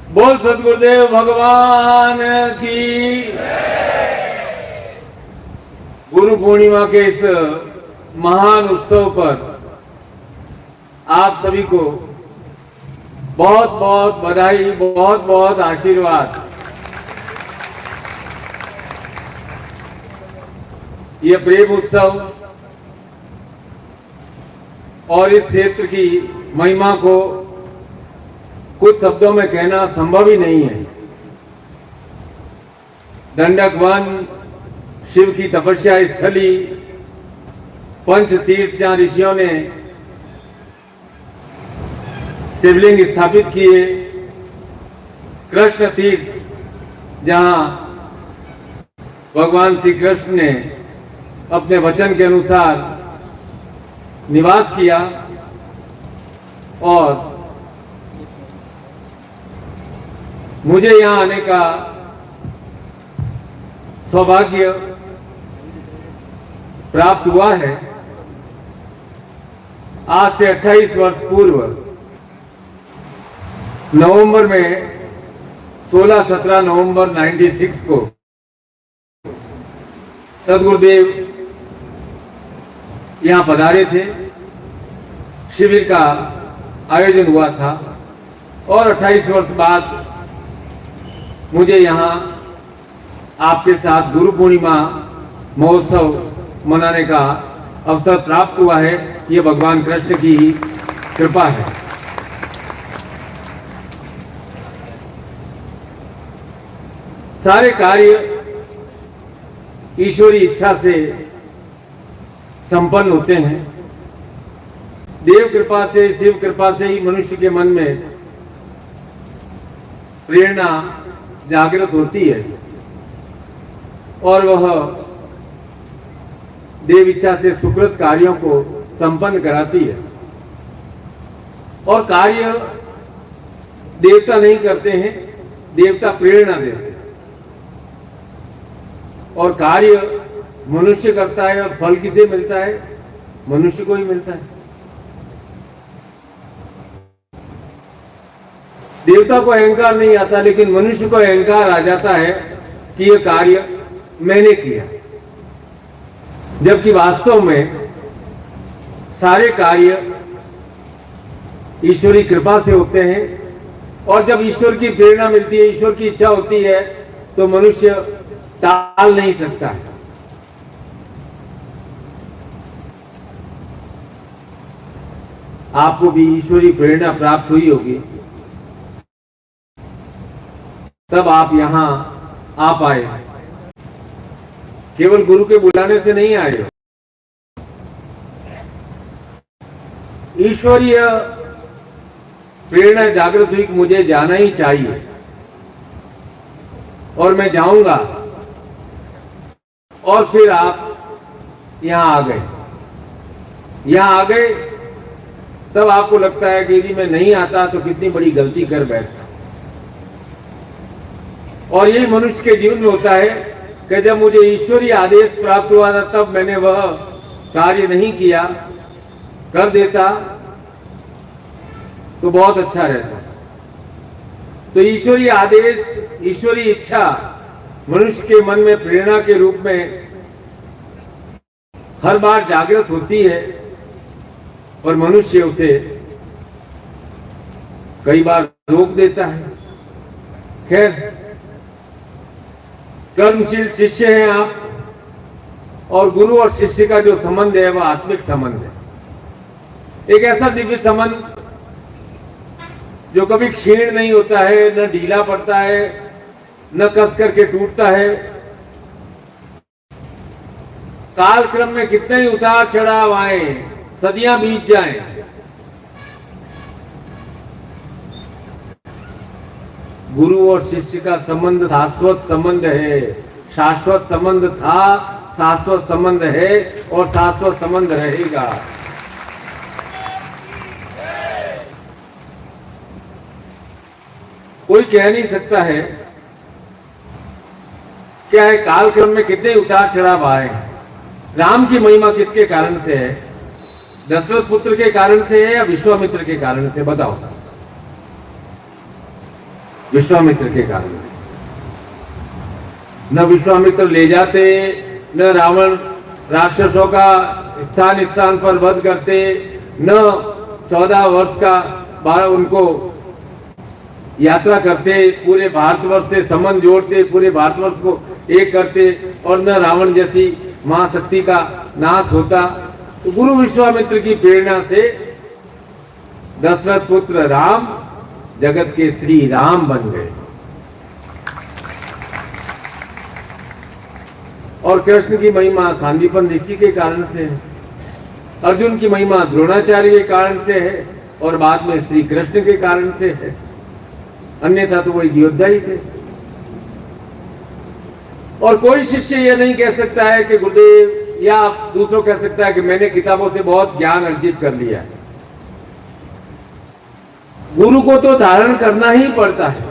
बोल सदगुरुदेव भगवान की। गुरु पूर्णिमा के इस महान उत्सव पर आप सभी को बहुत बहुत बधाई, बहुत बहुत आशीर्वाद। ये प्रेम उत्सव और इस क्षेत्र की महिमा को कुछ शब्दों में कहना संभव ही नहीं है। दंडक वन, शिव की तपस्या स्थली, पंच तीर्थ जहां ऋषियों ने शिवलिंग स्थापित किए, कृष्ण तीर्थ जहां भगवान श्री कृष्ण ने अपने वचन के अनुसार निवास किया, और मुझे यहां आने का सौभाग्य प्राप्त हुआ है। आज से 28 वर्ष पूर्व नवंबर में 16-17 नवंबर 96 को सदगुरुदेव यहां पधारे थे। शिविर का आयोजन हुआ था और 28 वर्ष बाद मुझे यहाँ आपके साथ गुरु पूर्णिमा महोत्सव मनाने का अवसर प्राप्त हुआ है। ये भगवान कृष्ण की ही कृपा है। सारे कार्य ईश्वरी इच्छा से संपन्न होते हैं। देव कृपा से, शिव कृपा से ही मनुष्य के मन में प्रेरणा जागृत होती है और वह देव इच्छा से सुकृत कार्यों को संपन्न कराती है। और कार्य देवता नहीं करते हैं, देवता प्रेरणा देते हैं। और कार्य मनुष्य करता है और फल किसे मिलता है? मनुष्य को ही मिलता है। देवता को अहंकार नहीं आता, लेकिन मनुष्य को अहंकार आ जाता है कि यह कार्य मैंने किया, जबकि वास्तव में सारे कार्य ईश्वरी कृपा से होते हैं। और जब ईश्वर की प्रेरणा मिलती है, ईश्वर की इच्छा होती है, तो मनुष्य टाल नहीं सकता है। आपको भी ईश्वरी प्रेरणा प्राप्त हुई होगी, तब आप यहां आ पाए। केवल गुरु के बुलाने से नहीं आए हो। ईश्वरीय प्रेरणा जागृत हुई कि मुझे जाना ही चाहिए और मैं जाऊंगा। और फिर आप यहां आ गए। यहां आ गए तब आपको लगता है कि यदि मैं नहीं आता तो कितनी बड़ी गलती कर बैठता। और यही मनुष्य के जीवन में होता है कि जब मुझे ईश्वरीय आदेश प्राप्त हुआ था, तब मैंने वह कार्य नहीं किया, कर देता तो बहुत अच्छा रहता। तो ईश्वरीय आदेश, ईश्वरीय इच्छा मनुष्य के मन में प्रेरणा के रूप में हर बार जागृत होती है और मनुष्य उसे कई बार रोक देता है। खैर, कर्मशील शिष्य हैं आप, और गुरु और शिष्य का जो संबंध है वह आत्मिक संबंध है। एक ऐसा दिव्य संबंध जो कभी क्षीण नहीं होता है, न ढीला पड़ता है, न कस करके टूटता है। कालक्रम में कितने ही उतार चढ़ाव आए, सदियां बीत जाएं, गुरु और शिष्य का संबंध शाश्वत संबंध है। शाश्वत संबंध था, शाश्वत संबंध है और शाश्वत संबंध रहेगा। कोई कह नहीं सकता है क्या है कालक्रम में कितने उतार चढ़ाव आए। राम की महिमा किसके कारण से है? दशरथ पुत्र के कारण से है या विश्वामित्र के कारण से? बताओ। विश्वामित्र के कारण से। न विश्वामित्र ले जाते, न रावण राक्षसों का स्थान स्थान पर वध करते, न 14 वर्ष का उनको यात्रा करते, पूरे भारतवर्ष से संबंध जोड़ते, पूरे भारतवर्ष को एक करते, और न रावण जैसी महाशक्ति का नाश होता। तो गुरु विश्वामित्र की प्रेरणा से दशरथ पुत्र राम जगत के श्री राम बन गए। और कृष्ण की महिमा सांदीपन ऋषि के कारण से है, अर्जुन की महिमा द्रोणाचार्य के कारण से है, और बाद में श्री कृष्ण के कारण से है, अन्यथा तो वही योद्धा ही थे। और कोई शिष्य यह नहीं कह सकता है कि गुरुदेव, या दूसरों कह सकता है कि मैंने किताबों से बहुत ज्ञान अर्जित कर लिया है। गुरु को तो धारण करना ही पड़ता है।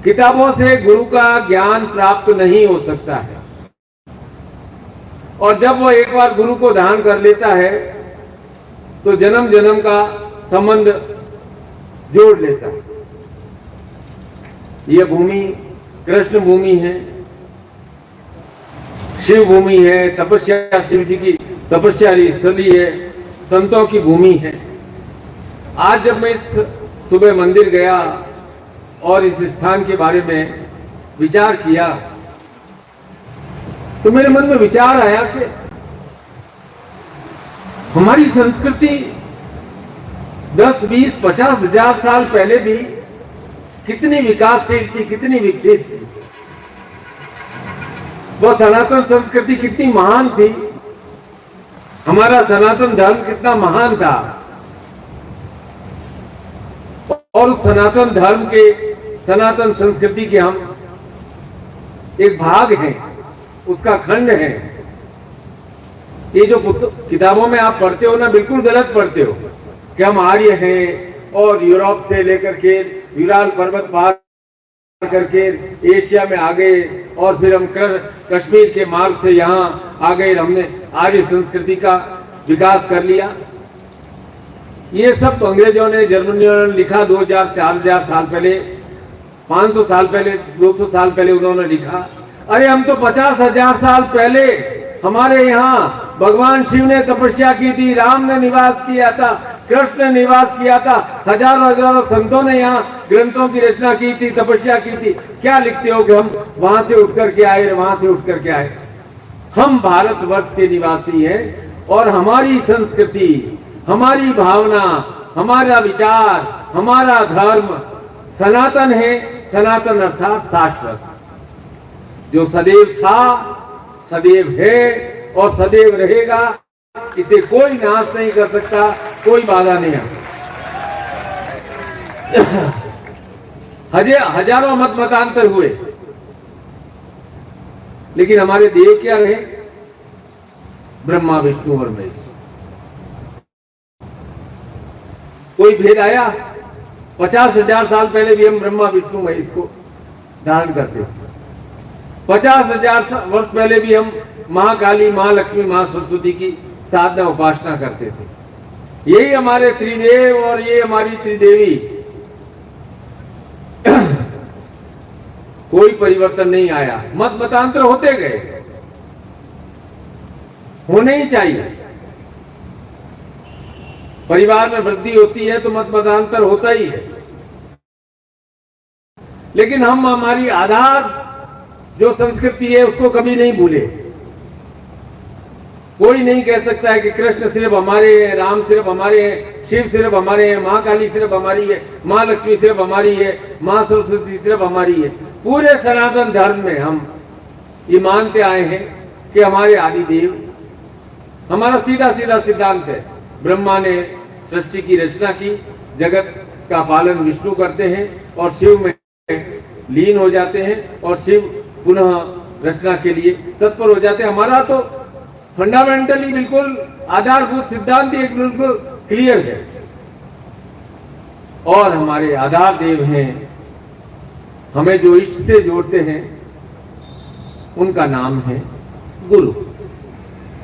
किताबों से गुरु का ज्ञान प्राप्त नहीं हो सकता है। और जब वह एक बार गुरु को धारण कर लेता है तो जन्म जन्म का संबंध जोड़ लेता है। यह भूमि कृष्ण भूमि है, शिव भूमि है, तपस्या शिव जी की तपस्या स्थली है, संतों की भूमि है। आज जब मैं इस सुबह मंदिर गया और इस स्थान के बारे में विचार किया तो मेरे मन में विचार आया कि हमारी संस्कृति 10, 20, 50 हजार साल पहले भी कितनी विकासशील थी, कितनी विकसित थी। वह सनातन संस्कृति कितनी महान थी, हमारा सनातन धर्म कितना महान था। और उस सनातन धर्म के, सनातन संस्कृति के हम एक भाग हैं, उसका खंड है। ये जो किताबों में आप पढ़ते हो ना, बिल्कुल गलत पढ़ते हो कि हम आर्य हैं और यूरोप से लेकर के विराल पर्वत पार करके एशिया में आ गए और फिर हम कश्मीर के मार्ग से यहाँ आ गए, हमने आर्य संस्कृति का विकास कर लिया। ये सब तो अंग्रेजों ने, जर्मनियों ने लिखा 2000, 4000 साल पहले, 500 साल पहले, 200 साल पहले उन्होंने लिखा। अरे हम तो 50,000 साल पहले हमारे यहाँ भगवान शिव ने तपस्या की थी, राम ने निवास किया था, कृष्ण ने निवास किया था, हजारों हजारों संतों ने यहाँ ग्रंथों की रचना की थी, तपस्या की थी। क्या लिखते हो कि हम वहां से उठ करके आए, वहां से उठ करके आए। हम भारतवर्ष के निवासी हैं और हमारी संस्कृति, हमारी भावना, हमारा विचार, हमारा धर्म सनातन है। सनातन अर्थात शाश्वत, जो सदैव था, सदैव है और सदैव रहेगा। इसे कोई नाश नहीं कर सकता, कोई बाधा नहीं है। हजारों मत मतांतर हुए, लेकिन हमारे देव क्या रहे? ब्रह्मा, विष्णु और महेश। कोई भेद आया? 50,000 साल पहले भी हम ब्रह्मा, विष्णु, महेश को धारण करते थे। 50,000 वर्ष पहले भी हम महाकाली, महालक्ष्मी, मां सरस्वती की साधना उपासना करते थे। यही हमारे त्रिदेव और ये हमारी त्रिदेवी। कोई परिवर्तन नहीं आया, मत मतांतर होते गए, होने ही चाहिए। परिवार में वृद्धि होती है तो मत मतांतर होता ही है, लेकिन हम हमारी आधार जो संस्कृति है उसको कभी नहीं भूले। कोई नहीं कह सकता है कि कृष्ण सिर्फ हमारे हैं, राम सिर्फ हमारे हैं, शिव सिर्फ हमारे हैं, मां काली सिर्फ हमारी है, मां लक्ष्मी सिर्फ हमारी है, मां सरस्वती सिर्फ हमारी है। पूरे सनातन धर्म में हम ये मानते आए हैं कि हमारे आदि देव, हमारा सीधा सीधा सिद्धांत है। ब्रह्मा ने सृष्टि की रचना की, जगत का पालन विष्णु करते हैं और शिव में लीन हो जाते हैं और शिव पुनः रचना के लिए तत्पर हो जाते हैं। हमारा तो फंडामेंटली बिल्कुल आधारभूत सिद्धांत एक बिल्कुल क्लियर है। और हमारे आधार देव हैं, हमें जो इष्ट से जोड़ते हैं, उनका नाम है गुरु।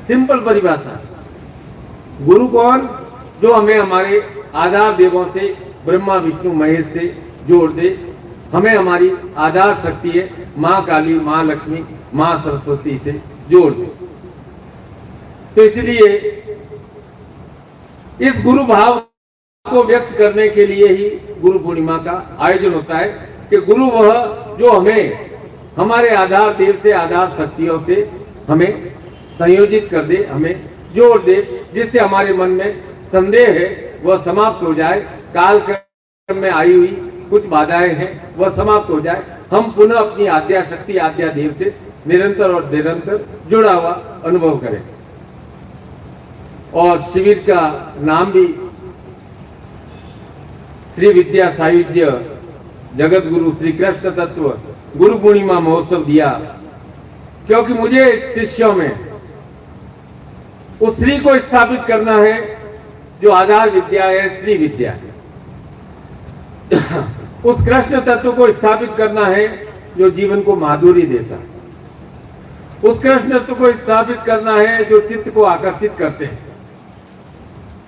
सिंपल परिभाषा, गुरु कौन? जो हमें हमारे आधार देवों से, ब्रह्मा, विष्णु, महेश से जोड़ दे, हमें हमारी आधार शक्ति है माँ काली, माँ लक्ष्मी, माँ सरस्वती से जोड़ दे। तो इसलिए इस गुरु भाव को व्यक्त करने के लिए ही गुरु पूर्णिमा का आयोजन होता है कि गुरु वह जो हमें हमारे आधार देव से, आधार शक्तियों से हमें संयोजित कर दे, हमें जोड़ दे, जिससे हमारे मन में संदेह है वह समाप्त हो जाए, काल क्रम में आई हुई कुछ बाधाएं हैं वह समाप्त हो जाए, हम पुनः अपनी आद्या शक्ति, आद्या देव से निरंतर और निरंतर जुड़ा हुआ अनुभव करें। और शिविर का नाम भी श्री विद्या सायुज्य जगत गुरु श्री कृष्ण तत्व गुरु पूर्णिमा महोत्सव दिया, क्योंकि मुझे शिष्यों में उस श्री को स्थापित करना है जो आधार विद्या है, श्री विद्या है। उस कृष्ण तत्व को स्थापित करना है जो जीवन को माधुरी देता है। उस कृष्ण तत्व को स्थापित करना है जो चित्त को आकर्षित करते हैं।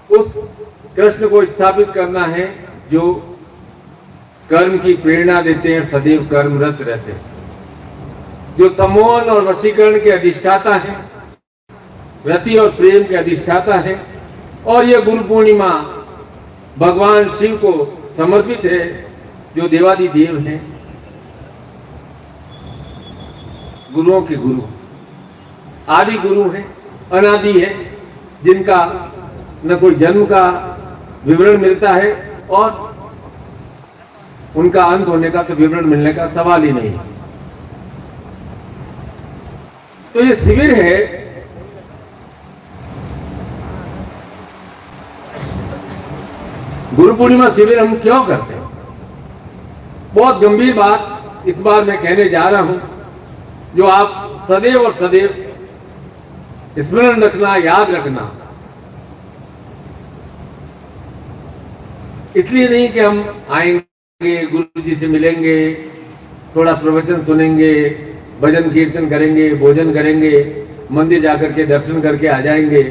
उस कृष्ण को स्थापित करना है जो कर्म की प्रेरणा देते हैं, सदैव कर्मरत रहते हैं, जो सम्मोहन और वशीकरण के अधिष्ठाता हैं, रति और प्रेम के अधिष्ठाता हैं। और यह गुरु पूर्णिमा भगवान शिव को समर्पित है जो देवादि देव हैं, गुरुओं के गुरु, आदि गुरु हैं, अनादि है, जिनका न कोई जन्म का विवरण मिलता है और उनका अंत होने का तो विवरण मिलने का सवाल ही नहीं। तो ये शिविर है, गुरु पूर्णिमा शिविर हम क्यों करते हैं? बहुत गंभीर बात इस बार मैं कहने जा रहा हूं, जो आप सदैव और सदैव स्मरण रखना, याद रखना। इसलिए नहीं कि हम आएंगे, गुरु जी से मिलेंगे, थोड़ा प्रवचन सुनेंगे, भजन कीर्तन करेंगे, भोजन करेंगे, मंदिर जाकर के दर्शन करके आ जाएंगे।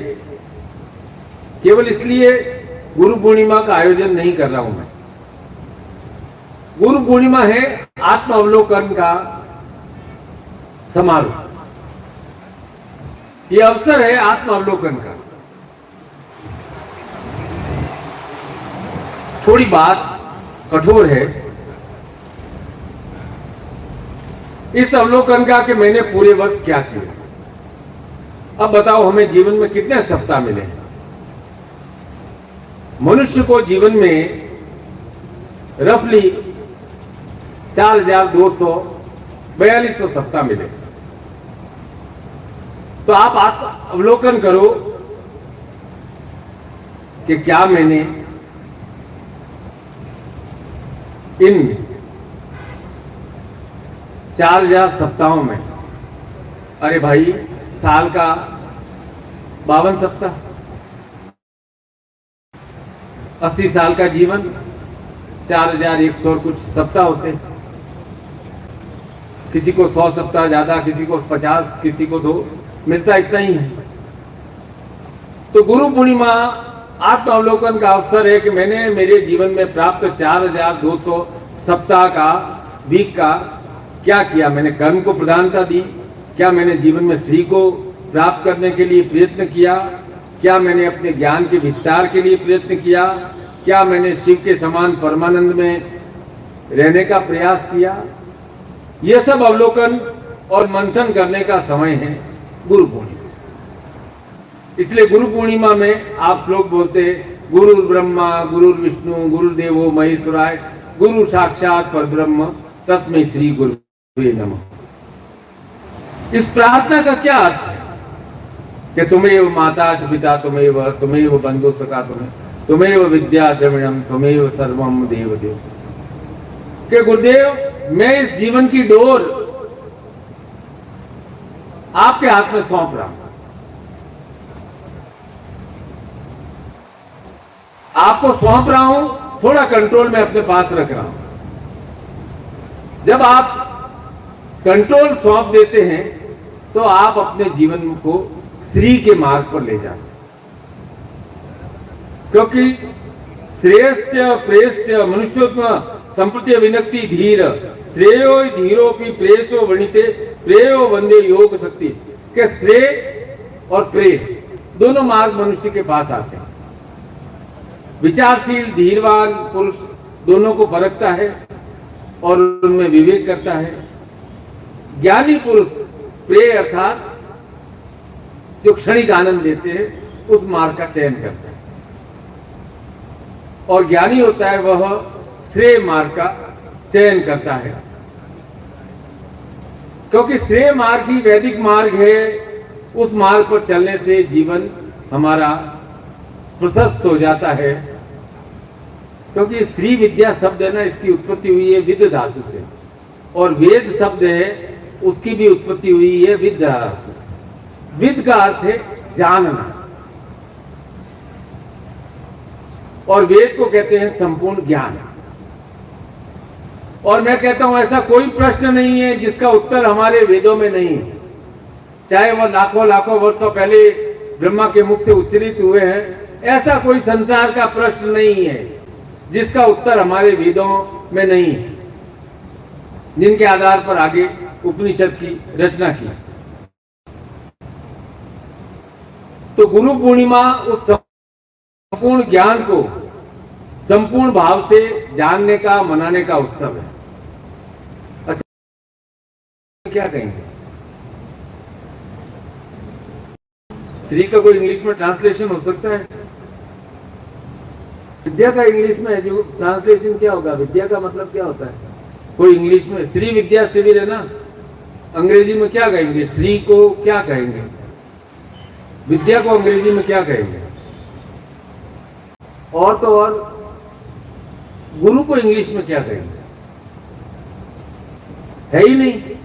केवल इसलिए गुरु पूर्णिमा का आयोजन नहीं कर रहा हूं मैं। गुरु पूर्णिमा है आत्म अवलोकन का समारोह, यह अवसर है आत्म अवलोकन का। थोड़ी बात कठोर है इस अवलोकन का कि मैंने पूरे वर्ष क्या किया। अब बताओ, हमें जीवन में कितने सप्ताह मिले हैं? मनुष्य को जीवन में रफली 4242 सप्ताह मिले। तो आप अवलोकन करो कि क्या मैंने इन 4000 सप्ताहों में, अरे भाई साल का 52 सप्ताह, 80 साल का जीवन, 4100 और कुछ सप्ताह होते हैं। किसी को 100 सप्ताह ज्यादा, किसी को 50, किसी को 2, मिलता इतना ही है। तो गुरु पूर्णिमा आत्म अवलोकन का अवसर है कि मैंने मेरे जीवन में प्राप्त 4200 सप्ताह का, वीक का क्या किया। मैंने कर्म को प्रधानता दी, क्या मैंने जीवन में श्री को प्राप्त करने के लिए प्रयत्न किया, क्या मैंने अपने ज्ञान के विस्तार के लिए प्रयत्न किया, क्या मैंने शिव के समान परमानंद में रहने का प्रयास किया। यह सब अवलोकन और मंथन करने का समय है गुरु पूर्णिमा। इसलिए गुरु पूर्णिमा में आप लोग बोलते हैं गुरु ब्रह्मा गुरु विष्णु गुरुदेवो महेश्वराय गुरु साक्षात परब्रह्म तस्मै श्री गुरुवे नमः। इस प्रार्थना का क्या अर्थ है कि तुम्हें माता च पिता, तुम्हें बंधु सखा, तुम्हें विद्या द्रविणम, तुम्हें सर्वम देव देव। कि गुरुदेव मैं इस जीवन की डोर आपके हाथ में सौंप रहा हूं, आपको सौंप रहा हूं, थोड़ा कंट्रोल में अपने पास रख रहा हूं। जब आप कंट्रोल सौंप देते हैं तो आप अपने जीवन को श्री के मार्ग पर ले जाते हैं। क्योंकि श्रेष्ठ प्रेष्ठ मनुष्योत्तम संप्रत्य विनक्ति धीर श्रेयो धीरोपि प्रेसो वणिते प्रेयो वंदे योग शक्ति के श्रेय और प्रेय दोनों मार्ग मनुष्य के पास आते हैं। विचारशील धीरवान पुरुष दोनों को परखता है और उनमें विवेक करता है। ज्ञानी पुरुष प्रेय अर्थात जो क्षणिक आनंद देते हैं उस मार्ग का चयन करता है, और ज्ञानी होता है वह श्रेय मार्ग का चयन करता है, क्योंकि श्रेय मार्ग ही वैदिक मार्ग है। उस मार्ग पर चलने से जीवन हमारा प्रशस्त हो जाता है, क्योंकि श्री विद्या शब्द है ना, इसकी उत्पत्ति हुई है विद धातु से, और वेद शब्द है उसकी भी उत्पत्ति हुई है विद धातु से। विद का अर्थ है जानना, और वेद को कहते हैं संपूर्ण ज्ञान। और मैं कहता हूं ऐसा कोई प्रश्न नहीं है जिसका उत्तर हमारे वेदों में नहीं है, चाहे वह लाखों लाखों वर्षों पहले ब्रह्मा के मुख से उच्चरित हुए हैं। ऐसा कोई संसार का प्रश्न नहीं है जिसका उत्तर हमारे वेदों में नहीं है, जिनके आधार पर आगे उपनिषद की रचना की। तो गुरु पूर्णिमा उस संपूर्ण ज्ञान को संपूर्ण भाव से जानने का, मनाने का उत्सव है। अच्छा, क्या कहेंगे? श्री का कोई इंग्लिश में ट्रांसलेशन हो सकता है? विद्या का इंग्लिश में जो ट्रांसलेशन क्या होगा? विद्या का मतलब क्या होता है? कोई इंग्लिश में श्री विद्या शिविर है ना, अंग्रेजी में क्या कहेंगे? श्री को क्या कहेंगे? विद्या को अंग्रेजी में क्या कहेंगे? और तो और गुरु को इंग्लिश में क्या कहेंगे? है ही नहीं,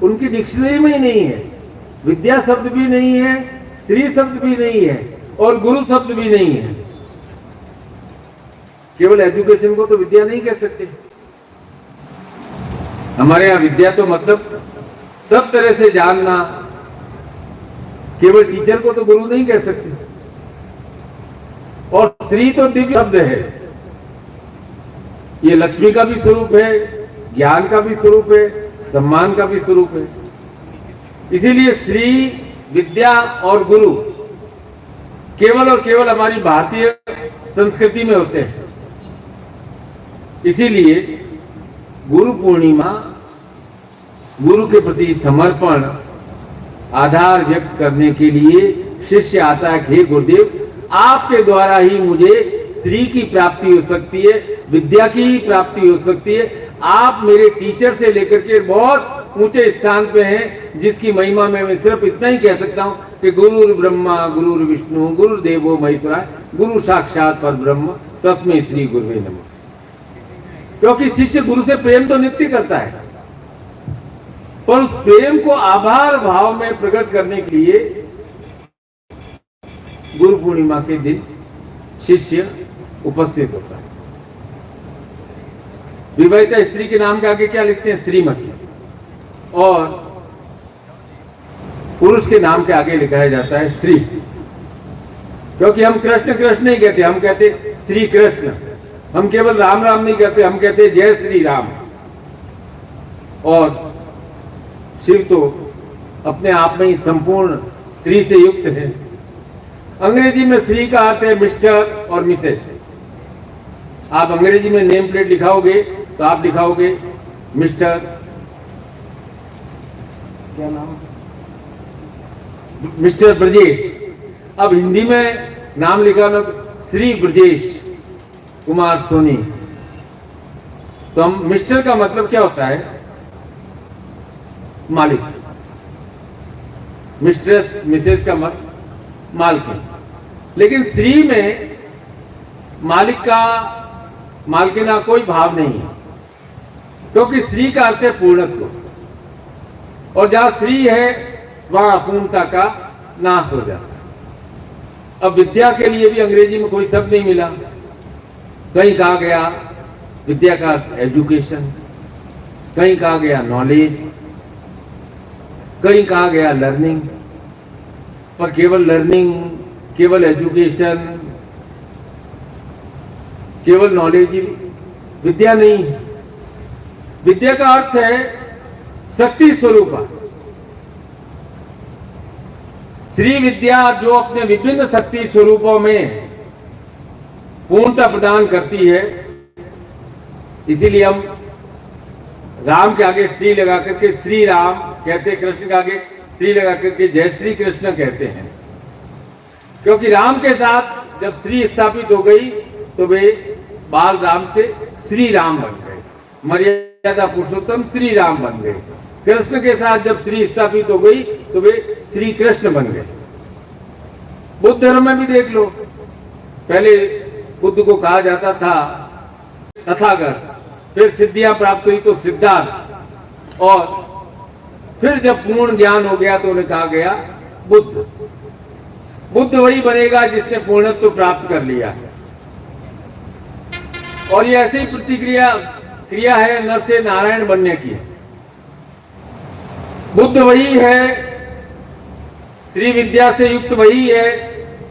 उनकी डिक्शनरी में ही नहीं है। विद्या शब्द भी नहीं है, श्री शब्द भी नहीं है, और गुरु शब्द भी नहीं है। केवल एजुकेशन को तो विद्या नहीं कह सकते। हमारे यहां विद्या तो मतलब सब तरह से जानना, केवल टीचर को तो गुरु नहीं कह सकते। और श्री तो दिव्य शब्द है, ये लक्ष्मी का भी स्वरूप है, ज्ञान का भी स्वरूप है, सम्मान का भी स्वरूप है। इसीलिए श्री, विद्या और गुरु केवल और केवल हमारी भारतीय संस्कृति में होते हैं। इसीलिए गुरु पूर्णिमा गुरु के प्रति समर्पण, आधार व्यक्त करने के लिए शिष्य आता है कि हे गुरुदेव, आपके द्वारा ही मुझे श्री की प्राप्ति हो सकती है, विद्या की ही प्राप्ति हो सकती है। आप मेरे टीचर से लेकर के बहुत ऊंचे स्थान पे हैं, जिसकी महिमा में मैं सिर्फ इतना ही कह सकता हूं कि गुरु ब्रह्मा गुरु विष्णु गुरुदेवो महेश्वराय गुरु साक्षात परब्रह्म तस्मै श्री गुरुवे नमः। क्योंकि शिष्य गुरु से प्रेम तो नित्य करता है, पर उस प्रेम को आभार भाव में प्रकट करने के लिए गुरु पूर्णिमा के दिन शिष्य उपस्थित होता है। विवाहिता स्त्री के नाम के आगे क्या लिखते हैं? श्रीमती। और पुरुष के नाम के आगे लिखाया जाता है श्री, क्योंकि हम कृष्ण कृष्ण नहीं कहते, हम कहते श्री कृष्ण। हम केवल राम राम नहीं कहते, हम कहते जय श्री राम। और शिव तो अपने आप में ही संपूर्ण श्री से युक्त है। अंग्रेजी में श्री का अर्थ है मिस्टर और मिसेज। आप अंग्रेजी में नेम प्लेट लिखाओगे तो आप लिखाओगे मिस्टर, क्या नाम, मिस्टर ब्रजेश। अब हिंदी में नाम लिखाना श्री ब्रजेश कुमार सोनी। तो हम मिस्टर का मतलब क्या होता है? मालिक। मिस्ट्रेस, मिसेज का मतलब मालकिन। लेकिन श्री में मालिक का, मालकिना कोई भाव नहीं है, क्योंकि श्री का अर्थ है पूर्णत्व, और जहां श्री है वहां अपूर्णता का नाश हो जाता है। अब विद्या के लिए भी अंग्रेजी में कोई शब्द नहीं मिला। कहीं कहा गया विद्या का अर्थ एजुकेशन, कहीं कहा गया नॉलेज, कहीं कहा गया लर्निंग। पर केवल लर्निंग, केवल एजुकेशन, केवल नॉलेज ही विद्या नहीं। विद्या का अर्थ है शक्ति स्वरूप। श्री विद्या जो अपने विभिन्न शक्ति स्वरूपों में पूर्णता प्रदान करती है, इसीलिए हम राम के आगे श्री लगा करके श्री राम कहते हैं, कृष्ण के आगे श्री लगा करके जय श्री कृष्ण कहते हैं। क्योंकि राम के साथ जब श्री स्थापित हो गई तो वे बाल राम से श्री राम बन गए, मर्यादा पुरुषोत्तम श्री राम बन गए। कृष्ण के साथ जब श्री स्थापित हो गई तो वे श्री कृष्ण बन गए। बुद्ध धर्म में भी देख लो, पहले बुद्ध को कहा जाता था तथागत, फिर सिद्धियां प्राप्त हुई तो सिद्धार्थ, और फिर जब पूर्ण ज्ञान हो गया तो उन्हें कहा गया बुद्ध। बुद्ध वही बनेगा जिसने पूर्णत्व प्राप्त कर लिया है। और ये ऐसे ही क्रिया है नर से नारायण बनने की। बुद्ध वही है, श्री विद्या से युक्त वही है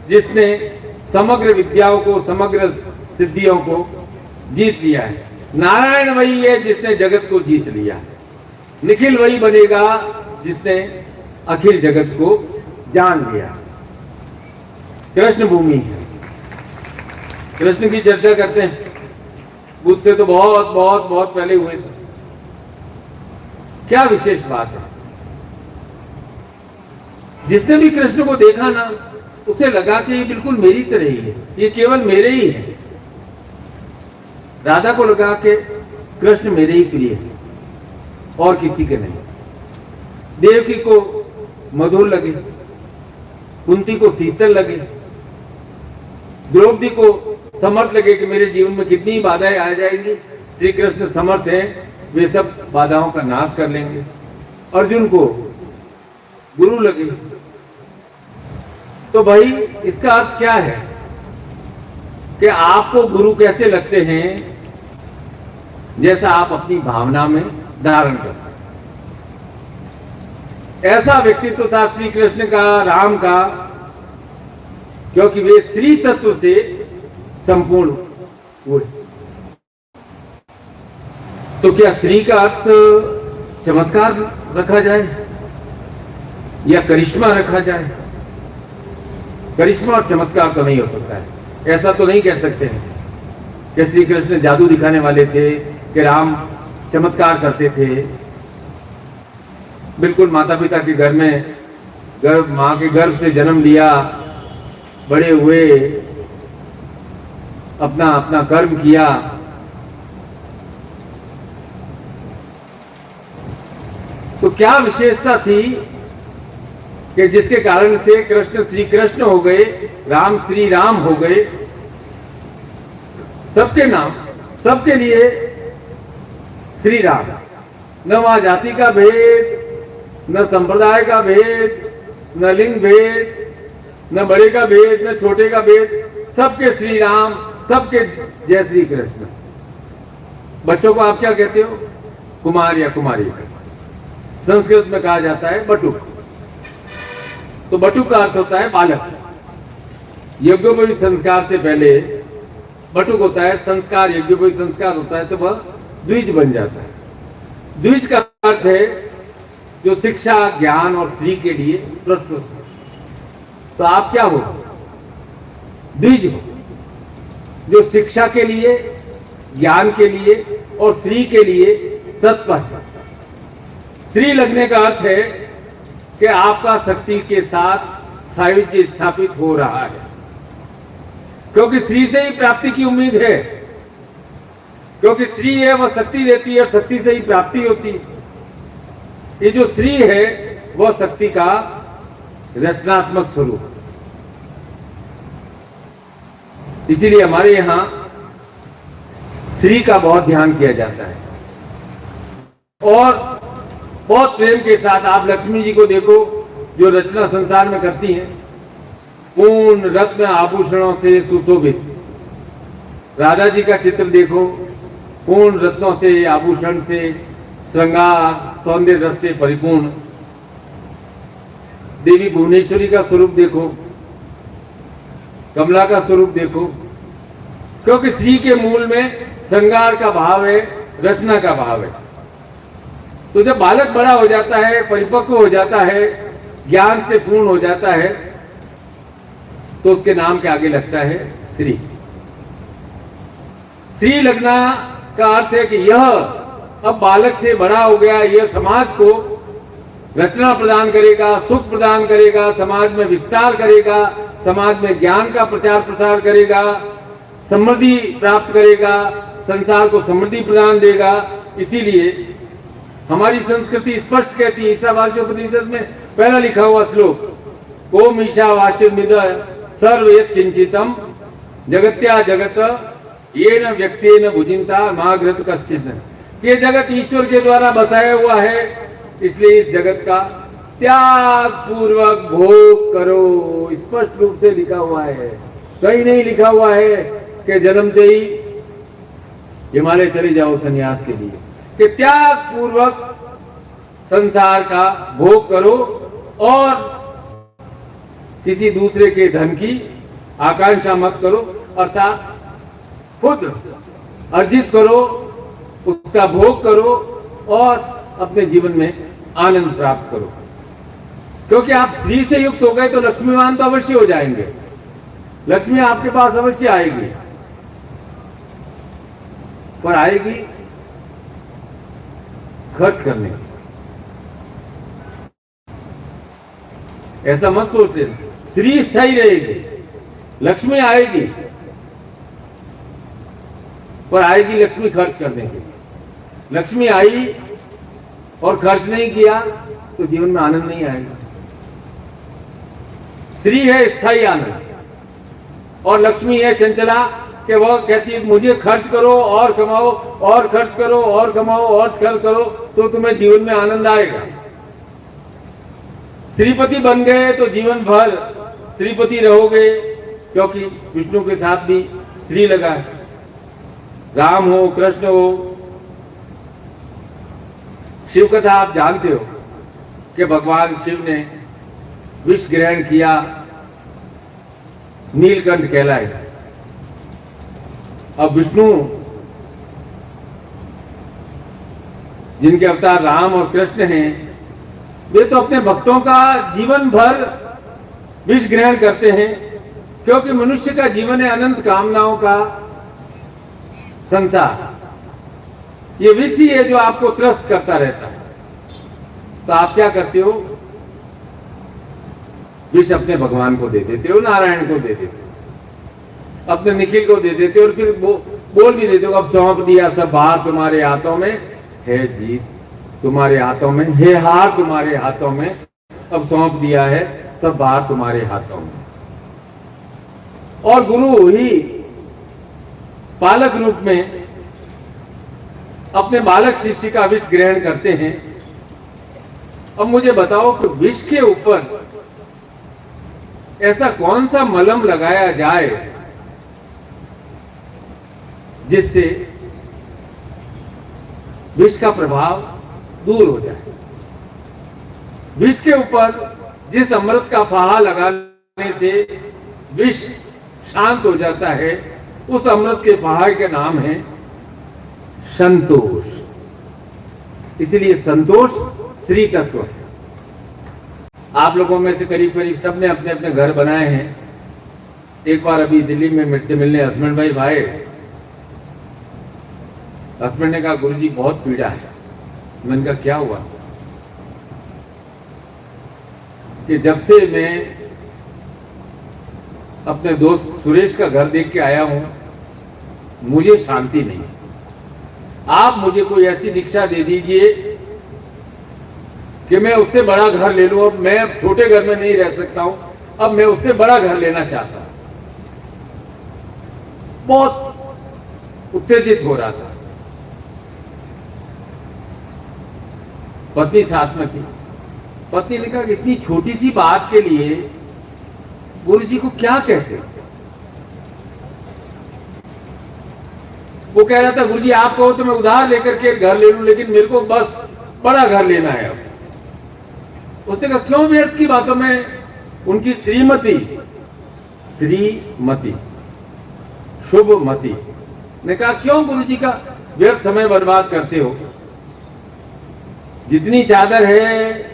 जिसने समग्र विद्याओं को, समग्र सिद्धियों को जीत लिया है। नारायण वही है जिसने जगत को जीत लिया है। निखिल वही बनेगा जिसने अखिल जगत को जान लिया। कृष्ण भूमि है, कृष्ण की चर्चा करते हैं। बुद्ध से तो बहुत बहुत बहुत पहले हुए थे। क्या विशेष बात है, जिसने भी कृष्ण को देखा ना, उसे लगा कि ये बिल्कुल मेरी तरह ही है, ये केवल मेरे ही है। राधा को लगा कि कृष्ण मेरे ही प्रिय है और किसी के नहीं। देवकी को मधुर लगे, कुंती को शीतल लगे, द्रौपदी को समर्थ लगे कि मेरे जीवन में कितनी बाधाएं आ जाएंगी, श्री कृष्ण समर्थ हैं, वे सब बाधाओं का नाश कर लेंगे। अर्जुन को गुरु लगे। तो भाई इसका अर्थ क्या है कि आपको गुरु कैसे लगते हैं, जैसा आप अपनी भावना में धारण करते हैं। ऐसा व्यक्तित्व था श्री कृष्ण का, राम का, क्योंकि वे श्री तत्व से संपूर्ण हुए। तो क्या श्री का अर्थ चमत्कार रखा जाए या करिश्मा रखा जाए? करिश्मा और चमत्कार तो नहीं हो सकता है। ऐसा तो नहीं कह सकते हैं कि श्री कृष्ण जादू दिखाने वाले थे, कि राम चमत्कार करते थे। बिल्कुल माता पिता के घर में, मां के गर्भ से जन्म लिया, बड़े हुए, अपना अपना कर्म किया। तो क्या विशेषता थी कि जिसके कारण से कृष्ण श्री कृष्ण हो गए, राम श्री राम हो गए? सबके नाम, सबके लिए श्री राम। न वहां जाति का भेद, न संप्रदाय का भेद, न लिंग भेद, न बड़े का भेद, न छोटे का भेद, सबके श्री राम, सबके जय श्री कृष्ण। बच्चों को आप क्या कहते हो? कुमार या कुमारी। संस्कृत में कहा जाता है बटुक। तो बटुक का अर्थ होता है बालक। यज्ञोपवीत संस्कार से पहले बटुक होता है संस्कार, यज्ञोपवीत संस्कार होता है तो वह द्विज बन जाता है। द्विज का अर्थ है जो शिक्षा, ज्ञान और श्री के लिए प्रस्तुत हो। तो आप क्या हो? द्विज हो, जो शिक्षा के लिए, ज्ञान के लिए और श्री के लिए तत्पर है। श्री लगने का अर्थ है कि आपका शक्ति के साथ सायुज्य स्थापित हो रहा है, क्योंकि श्री से ही प्राप्ति की उम्मीद है। क्योंकि श्री है वह शक्ति देती है और शक्ति से ही प्राप्ति होती है। ये जो श्री है वह शक्ति का रचनात्मक स्वरूप। इसीलिए हमारे यहां श्री का बहुत ध्यान किया जाता है और बहुत प्रेम के साथ। आप लक्ष्मी जी को देखो जो रचना संसार में करती हैं, पूर्ण रत्न आभूषणों से सुशोभित। राधा जी का चित्र देखो, पूर्ण रत्नों से, आभूषण से, श्रृंगार, सौंदर्य रस से परिपूर्ण। देवी भुवनेश्वरी का स्वरूप देखो, कमला का स्वरूप देखो, क्योंकि श्री के मूल में श्रृंगार का भाव है, रचना का भाव है। तो जब बालक बड़ा हो जाता है, परिपक्व हो जाता है, ज्ञान से पूर्ण हो जाता है, तो उसके नाम के आगे लगता है श्री। श्री लगना का अर्थ है कि यह अब बालक से बड़ा हो गया, यह समाज को रचना प्रदान करेगा, सुख प्रदान करेगा, समाज में विस्तार करेगा, समाज में ज्ञान का प्रचार प्रसार करेगा, समृद्धि प्राप्त करेगा, संसार को समृद्धि प्रदान देगा। इसीलिए हमारी संस्कृति स्पष्ट कहती है, ईशावास्योपनिषद में पहला लिखा हुआ श्लोक, ओम ईशावास्यमिद सर्वयत् किंचितम जगत्या जगत येन व्यक्तेन भुजिंता माग्रत कश्चित्। ये जगत ईश्वर के द्वारा बसाया हुआ है, इसलिए इस जगत का त्याग पूर्वक भोग करो। स्पष्ट रूप से लिखा हुआ है, कहीं नहीं लिखा हुआ है कि जन्मते ही हिमालय चले जाओ सन्यास के लिए, कि त्याग पूर्वक संसार का भोग करो और किसी दूसरे के धन की आकांक्षा मत करो, अर्थात खुद अर्जित करो, उसका भोग करो और अपने जीवन में आनंद प्राप्त करो। क्योंकि आप श्री से युक्त हो गए तो लक्ष्मीवान तो अवश्य हो जाएंगे, लक्ष्मी आपके पास अवश्य आएगी, पर आएगी खर्च करने। ऐसा मत सोच लेना, श्री स्थायी रहेगी, लक्ष्मी आएगी, पर आएगी लक्ष्मी खर्च करने के लिए। लक्ष्मी आई और खर्च नहीं किया तो जीवन में आनंद नहीं आएगा। श्री है स्थायी आनंद और लक्ष्मी है चंचला, कि वह कहती है मुझे खर्च करो और कमाओ और खर्च करो और कमाओ और खर्च करो तो तुम्हें जीवन में आनंद आएगा। श्रीपति बन गए तो जीवन भर श्रीपति रहोगे, क्योंकि विष्णु के साथ भी श्री लगा है। राम हो, कृष्ण हो, शिव कथा आप जानते हो कि भगवान शिव ने विष ग्रहण किया, नीलकंठ कहलाए। अब विष्णु जिनके अवतार राम और कृष्ण हैं, वे तो अपने भक्तों का जीवन भर विष ग्रहण करते हैं, क्योंकि मनुष्य का जीवन है अनंत कामनाओं का संसार। ये विष ही है जो आपको त्रस्त करता रहता है। तो आप क्या करते हो? विष अपने भगवान को दे देते हो, नारायण को दे देते हो, अपने निखिल को दे देते हो और फिर बोल भी देते हो अब सौंप दिया सब भार तुम्हारे हाथों में है, जीत तुम्हारे हाथों में है, हार तुम्हारे हाथों में, अब सौंप दिया है सब भार तुम्हारे हाथों में। और गुरु ही पालक रूप में अपने बालक शिष्य का विष ग्रहण करते हैं। अब मुझे बताओ कि विष के ऊपर ऐसा कौन सा मलम लगाया जाए जिससे विष का प्रभाव दूर हो जाए। विष के ऊपर जिस अमृत का फाहा लगाने से विष शांत हो जाता है, उस अमृत के फाहे का नाम है संतोष। इसलिए संतोष श्री तत्व है। आप लोगों में से करीब करीब सबने अपने अपने घर बनाए हैं। एक बार अभी दिल्ली में मेरे से मिलने हसबैंड भाई आए। हसबैंड ने कहा गुरुजी बहुत पीड़ा है। मैंने कहा क्या हुआ? कि जब से मैं अपने दोस्त सुरेश का घर देख के आया हूं, मुझे शांति नहीं। आप मुझे कोई ऐसी दीक्षा दे दीजिए कि मैं उससे बड़ा घर ले लूं। अब मैं छोटे घर में नहीं रह सकता हूं, अब मैं उससे बड़ा घर लेना चाहता हूं। बहुत उत्तेजित हो रहा था। पत्नी साथ में थी। पत्नी ने कहा कि इतनी छोटी सी बात के लिए गुरुजी को क्या कहते? वो कह रहा था गुरुजी आप कहो तो मैं उधार लेकर के घर ले लूं, लेकिन मेरे को बस बड़ा घर लेना है। अब उसने कहा क्यों व्यर्थ की बातों में? उनकी श्रीमती शुभमती ने कहा क्यों गुरुजी का व्यर्थ समय बर्बाद करते हो? जितनी चादर है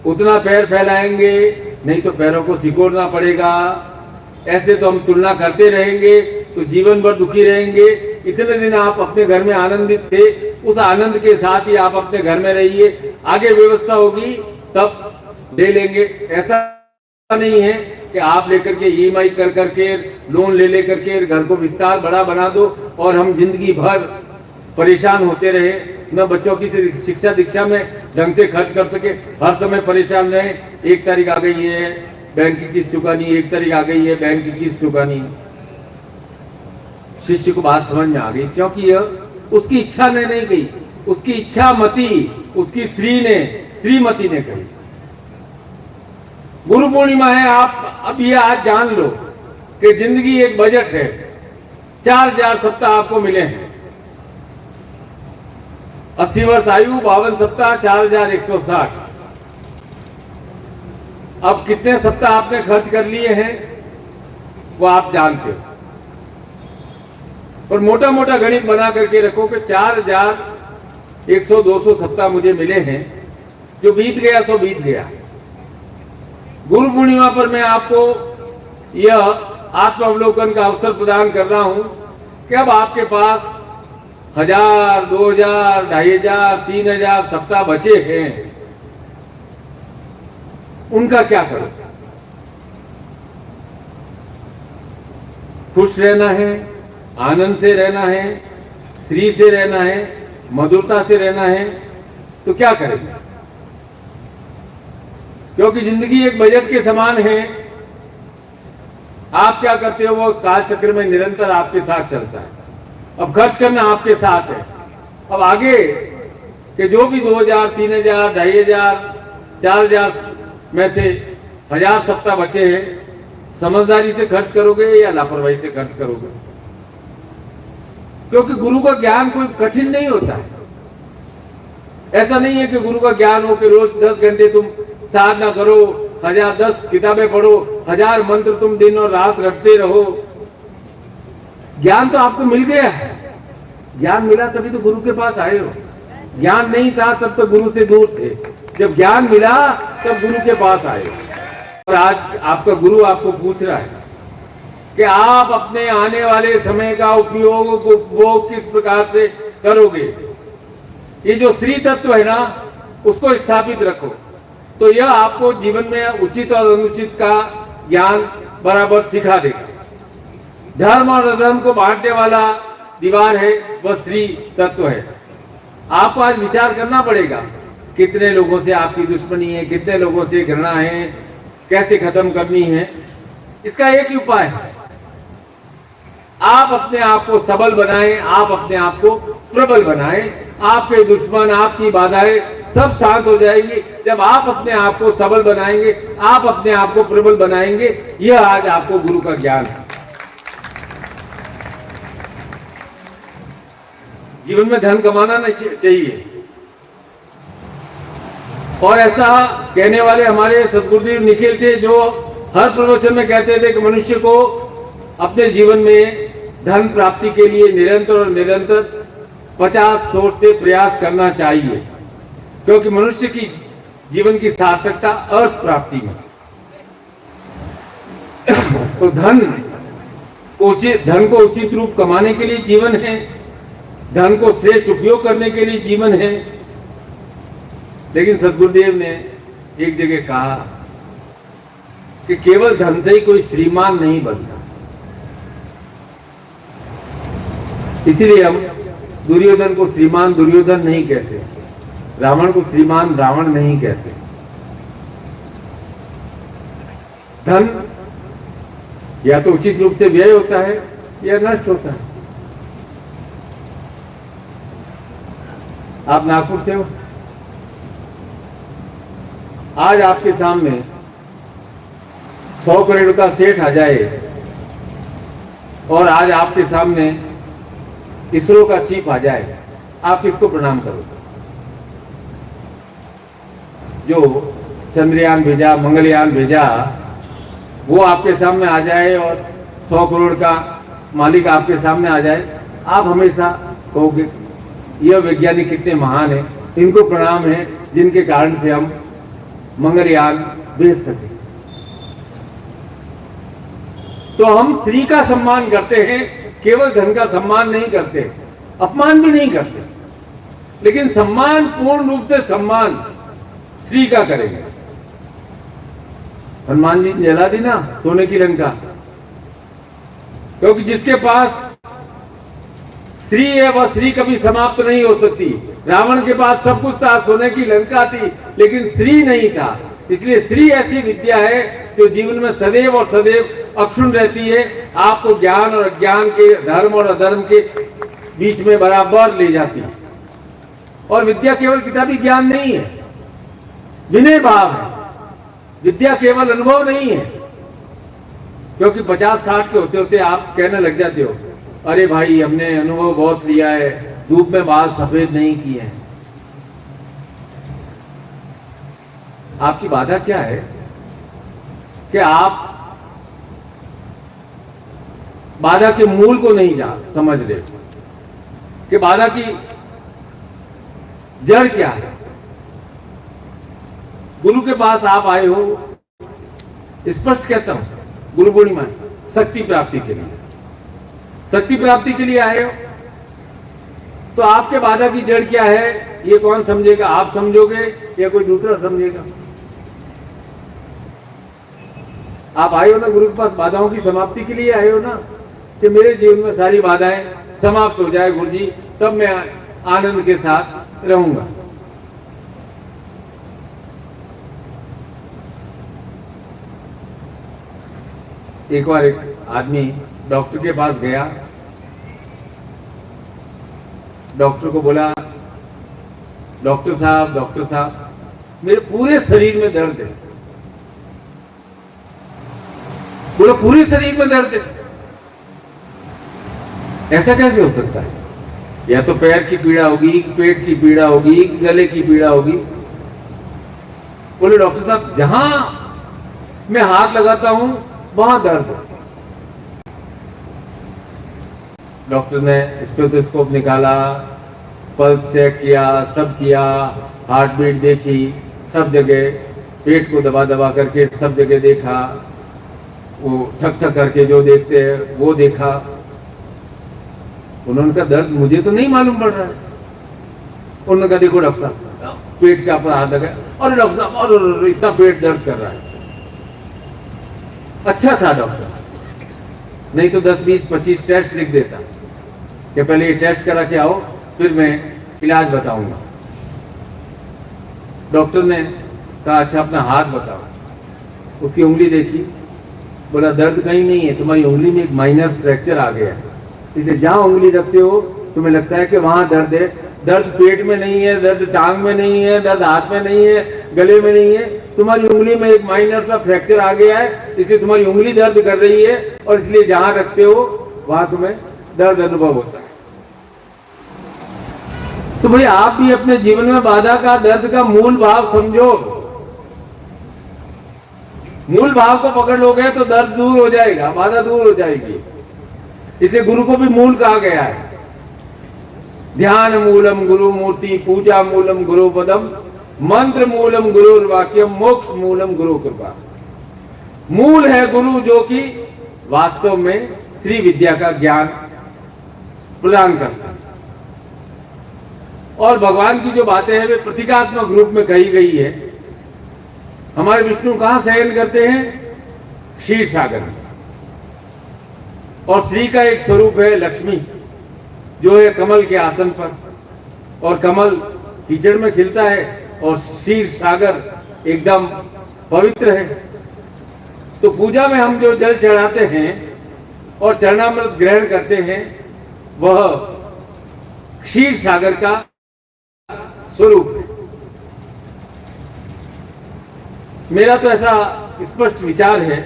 उतना पैर फैलाएंगे, नहीं तो पैरों को सिकोड़ना पड़ेगा। ऐसे तो हम तुलना करते रहेंगे तो जीवन भर दुखी रहेंगे। इतने दिन आप अपने घर में आनंदित थे, उस आनंद के साथ ही आप अपने घर में रहिए। आगे व्यवस्था होगी तब ले लेंगे। ऐसा नहीं है कि आप लेकर के ईएमआई कर करके, लोन ले लेकर के घर को विस्तार बड़ा बना दो और हम जिंदगी भर परेशान होते रहे, न बच्चों की शिक्षा दीक्षा में ढंग से खर्च कर सके, हर समय परेशान रहे। 1 तारीख आ गई है बैंक की किस्त चुकानी, 1 तारीख आ गई है बैंक की किस्त चुकानी। शिष्य को बात समझ में आ गई, क्योंकि यह उसकी इच्छा ने नहीं कही, उसकी इच्छा मती उसकी श्रीमती ने कही। गुरु पूर्णिमा है, आप अब ये आज जान लो कि जिंदगी एक बजट है। 4000 सप्ताह आपको मिले हैं। 80 वर्ष आयु, 52 सप्ताह, 4160। अब कितने सप्ताह आपने खर्च कर लिए हैं वो आप जानते हो। और मोटा मोटा गणित बना करके रखो कि 4100-200 सप्ताह मुझे मिले हैं। जो बीत गया सो बीत गया। गुरु पूर्णिमा पर मैं आपको यह आत्मावलोकन का अवसर प्रदान कर रहा हूं कि अब आपके पास 1000, 2000, 2500, 3000 सप्ताह बचे हैं। उनका क्या करो? खुश रहना है, आनंद से रहना है, श्री से रहना है, मधुरता से रहना है, तो क्या करेंगे? क्योंकि जिंदगी एक बजट के समान है। आप क्या करते हो वो काल चक्र में निरंतर आपके साथ चलता है। अब खर्च करना आपके साथ है। अब आगे के जो भी 2000, 3000, 2500, 4000 में से 1000 सप्ताह बचे हैं, समझदारी से खर्च करोगे या लापरवाही से खर्च करोगे? क्योंकि गुरु का ज्ञान कोई कठिन नहीं होता है। ऐसा नहीं है कि गुरु का ज्ञान हो कि रोज 10 घंटे तुम साधना करो, 1010 किताबें पढ़ो, 1000 मंत्र तुम दिन और रात रटते रहो। ज्ञान तो आपको मिल गया है। ज्ञान मिला तभी तो गुरु के पास आए हो। ज्ञान नहीं था तब तो गुरु से दूर थे। जब ज्ञान मिला तब गुरु के पास आए। और आज आपका गुरु आपको पूछ रहा है कि आप अपने आने वाले समय का उपयोग किस प्रकार से करोगे। ये जो श्री तत्व है ना, उसको स्थापित रखो, तो यह आपको जीवन में उचित और अनुचित का ज्ञान बराबर सिखा देगा। धर्म और अधर्म को बांटने वाला दीवार है वह श्री तत्व है। आपको आज विचार करना पड़ेगा, कितने लोगों से आपकी दुश्मनी है, कितने लोगों से घृणा है, कैसे खत्म करनी है। इसका एक ही उपाय है, आप अपने आप को सबल बनाएं, आप अपने आप को प्रबल बनाएं। आपके दुश्मन, आपकी बाधाएं सब शांत हो जाएंगी जब आप अपने आप को सबल बनाएंगे, आप अपने आप को प्रबल बनाएंगे। यह आज आपको गुरु का ज्ञान है। जीवन में धन कमाना नहीं चाहिए। और ऐसा कहने वाले हमारे सदगुरुदेव निखिल थे, जो हर प्रवचन में कहते थे कि मनुष्य को अपने जीवन में धन प्राप्ति के लिए निरंतर 50 सोच से प्रयास करना चाहिए, क्योंकि मनुष्य की जीवन की सार्थकता अर्थ प्राप्ति में। तो धन को उचित रूप कमाने के लिए जीवन है, धन को श्रेष्ठ उपयोग करने के लिए जीवन है। लेकिन सदगुरुदेव ने एक जगह कहा कि केवल धन से ही कोई श्रीमान नहीं बनता। इसीलिए हम दुर्योधन को श्रीमान दुर्योधन नहीं कहते, रावण को श्रीमान रावण नहीं कहते। धन या तो उचित रूप से व्यय होता है या नष्ट होता है। आप नागपुर से हो, आज आपके सामने 100 करोड़ का सेठ आ जाए और आज आपके सामने इसरो का चीफ आ जाए, आप किसको प्रणाम करोगे? जो चंद्रयान भेजा, मंगलयान भेजा, वो आपके सामने आ जाए और 100 करोड़ का मालिक आपके सामने आ जाए, आप हमेशा कहोगे यह वैज्ञानिक कितने महान है, इनको प्रणाम है जिनके कारण से हम मंगलयान भेज सके। तो हम श्री का सम्मान करते हैं, केवल धन का सम्मान नहीं करते, अपमान भी नहीं करते, लेकिन सम्मान पूर्ण रूप से सम्मान श्री का करेंगे। हनुमान जी ने जला दी ना सोने की लंका, क्योंकि जिसके पास श्री है वह श्री कभी समाप्त नहीं हो सकती। रावण के पास सब कुछ था, सोने की लंका थी, लेकिन श्री नहीं था। इसलिए श्री ऐसी विद्या है जो जीवन में सदैव और सदैव अक्षुण्ण रहती है, आपको ज्ञान और अज्ञान के, धर्म और अधर्म के बीच में बराबर ले जाती है। और विद्या केवल किताबी ज्ञान नहीं है, विनय भाव है। विद्या केवल अनुभव नहीं है, क्योंकि 50-60 के होते होते आप कहने लग जाते हो, अरे भाई हमने अनुभव बहुत लिया है, धूप में बाल सफेद नहीं किए हैं। आपकी बाधा क्या है कि आप बाधा के मूल को नहीं समझ रहे कि बाधा की जड़ क्या है। गुरु के पास आप आए हो, स्पष्ट कहता हूं, गुरु पूर्णिमा शक्ति प्राप्ति के लिए, शक्ति प्राप्ति के लिए आए हो। तो आपके बाधा की जड़ क्या है ये कौन समझेगा? आप समझोगे या कोई दूसरा समझेगा? आप आए हो ना गुरु के पास बाधाओं की समाप्ति के लिए आए हो ना, कि मेरे जीवन में सारी बाधाएं समाप्त हो जाए गुरु जी, तब मैं आनंद के साथ रहूंगा। एक बार एक आदमी डॉक्टर के पास गया, डॉक्टर को बोला, डॉक्टर साहब मेरे पूरे शरीर में दर्द है। बोला पूरे शरीर में दर्द है? ऐसा कैसे हो सकता है? या तो पैर की पीड़ा होगी, पेट की पीड़ा होगी, गले की पीड़ा होगी। बोले डॉक्टर साहब जहां मैं हाथ लगाता हूं वहां दर्द है। डॉक्टर ने स्टेथोस्कोप निकाला, पल्स चेक किया, सब किया, हार्ट बीट देखी, सब जगह पेट को दबा दबा करके सब जगह देखा, वो ठक ठक करके जो देखते हैं वो देखा। उन्होंने कहा दर्द मुझे तो नहीं मालूम पड़ रहा है। उन्होंने कहा देखो डॉक्टर साहब पेट के ऊपर हाथ लगा, और डॉक्टर साहब और इतना पेट दर्द कर रहा है। अच्छा था डॉक्टर, नहीं तो 10, 20, 25 टेस्ट लिख देता कि पहले ये टेस्ट करा के आओ फिर मैं इलाज बताऊंगा। डॉक्टर ने कहा अच्छा अपना हाथ बताओ। उसकी उंगली देखी, बोला दर्द कहीं नहीं है, तुम्हारी उंगली में एक माइनर फ्रैक्चर आ गया है, इसलिए जहां उंगली रखते हो तुम्हें लगता है कि वहां दर्द है। दर्द पेट में नहीं है, दर्द टांग में नहीं है, दर्द हाथ में नहीं है, गले में नहीं है, तुम्हारी उंगली में एक माइनर सा फ्रैक्चर आ गया है, इसलिए तुम्हारी उंगली दर्द कर रही है, और इसलिए जहां रखते हो वहां तुम्हें दर्द अनुभव होता है। तो भाई आप भी अपने जीवन में बाधा का, दर्द का मूल भाव समझो। मूल भाव को पकड़ लोगे तो दर्द दूर हो जाएगा, बाधा दूर हो जाएगी। इसलिए गुरु को भी मूल कहा गया है। ध्यान मूलम गुरु मूर्ति, पूजा मूलम गुरु पदम, मंत्र मूलम गुरु वाक्यम, मोक्ष मूलम गुरु कृपा। मूल है गुरु जो कि वास्तव में श्री विद्या का ज्ञान प्रदान करता है। और भगवान की जो बातें हैं वे प्रतीकात्मक रूप में कही गई है। हमारे विष्णु कहां शयन करते हैं? क्षीर सागर में। और श्री का एक स्वरूप है लक्ष्मी, जो है कमल के आसन पर, और कमल कीचड़ में खिलता है और क्षीर सागर एकदम पवित्र है। तो पूजा में हम जो जल चढ़ाते हैं और चरणामृत ग्रहण करते हैं वह क्षीर सागर का स्वरूप है। मेरा तो ऐसा स्पष्ट विचार है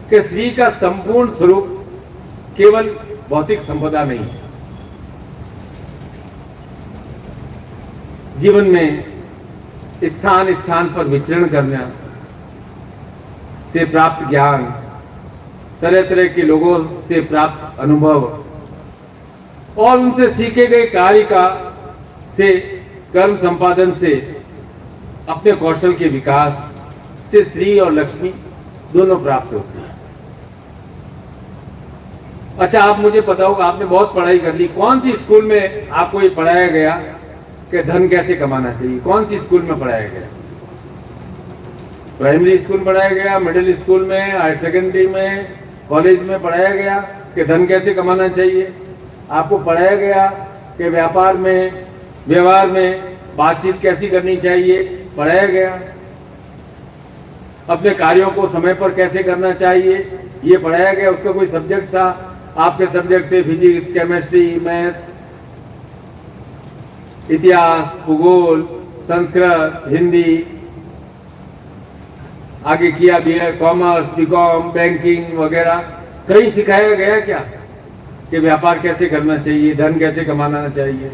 कि श्री का संपूर्ण स्वरूप केवल भौतिक संपदा नहीं है। जीवन में स्थान स्थान पर विचरण करना से प्राप्त ज्ञान, तरह तरह के लोगों से प्राप्त अनुभव और उनसे सीखे गए कार्य का से कर्म संपादन से, अपने कौशल के विकास से श्री और लक्ष्मी दोनों प्राप्त होती है। अच्छा, आप मुझे पता होगा, आपने बहुत पढ़ाई कर ली, कौन सी स्कूल में आपको ये पढ़ाया गया कि धन कैसे कमाना चाहिए? कौन सी स्कूल में पढ़ाया गया? प्राइमरी स्कूल में पढ़ाया गया, मिडिल स्कूल में, हायर सेकेंडरी में, कॉलेज में पढ़ाया गया कि धन कैसे कमाना चाहिए? आपको पढ़ाया गया कि व्यापार में, व्यवहार में बातचीत कैसी करनी चाहिए? पढ़ाया गया। अपने कार्यों को समय पर कैसे करना चाहिए? ये पढ़ाया गया। उसका कोई सब्जेक्ट था? आपके सब्जेक्ट थे फिजिक्स, केमिस्ट्री, मैथ्स, इतिहास, भूगोल, संस्कृत, हिंदी, आगे किया भी है कॉमर्स, बीकॉम, बैंकिंग वगैरह। कहीं सिखाया गया क्या कि व्यापार कैसे करना चाहिए, धन कैसे कमाना चाहिए?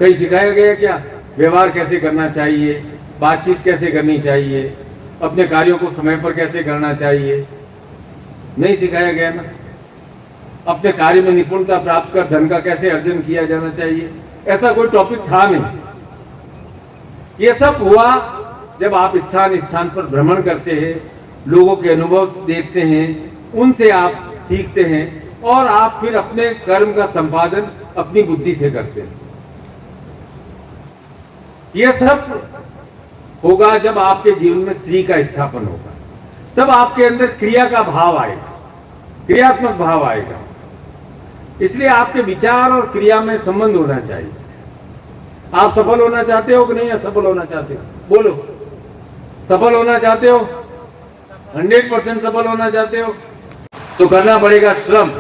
कहीं सिखाया गया क्या व्यवहार कैसे करना चाहिए, बातचीत कैसे करनी चाहिए, अपने कार्यों को समय पर कैसे करना चाहिए? नहीं सिखाया गया ना। अपने कार्य में निपुणता प्राप्त कर धन का कैसे अर्जन किया जाना चाहिए, ऐसा कोई टॉपिक था नहीं। ये सब हुआ जब आप स्थान स्थान पर भ्रमण करते हैं, लोगों के अनुभव देखते हैं, उनसे आप सीखते हैं और आप फिर अपने कर्म का संपादन अपनी बुद्धि से करते हैं। यह सब होगा जब आपके जीवन में श्री का स्थापन होगा, तब आपके अंदर क्रिया का भाव आएगा, क्रियात्मक भाव आएगा। इसलिए आपके विचार और क्रिया में संबंध होना चाहिए। आप सफल होना चाहते हो कि नहीं असफल होना चाहते हो? बोलो, सफल होना चाहते हो? 100% सफल होना चाहते हो तो करना पड़ेगा श्रम।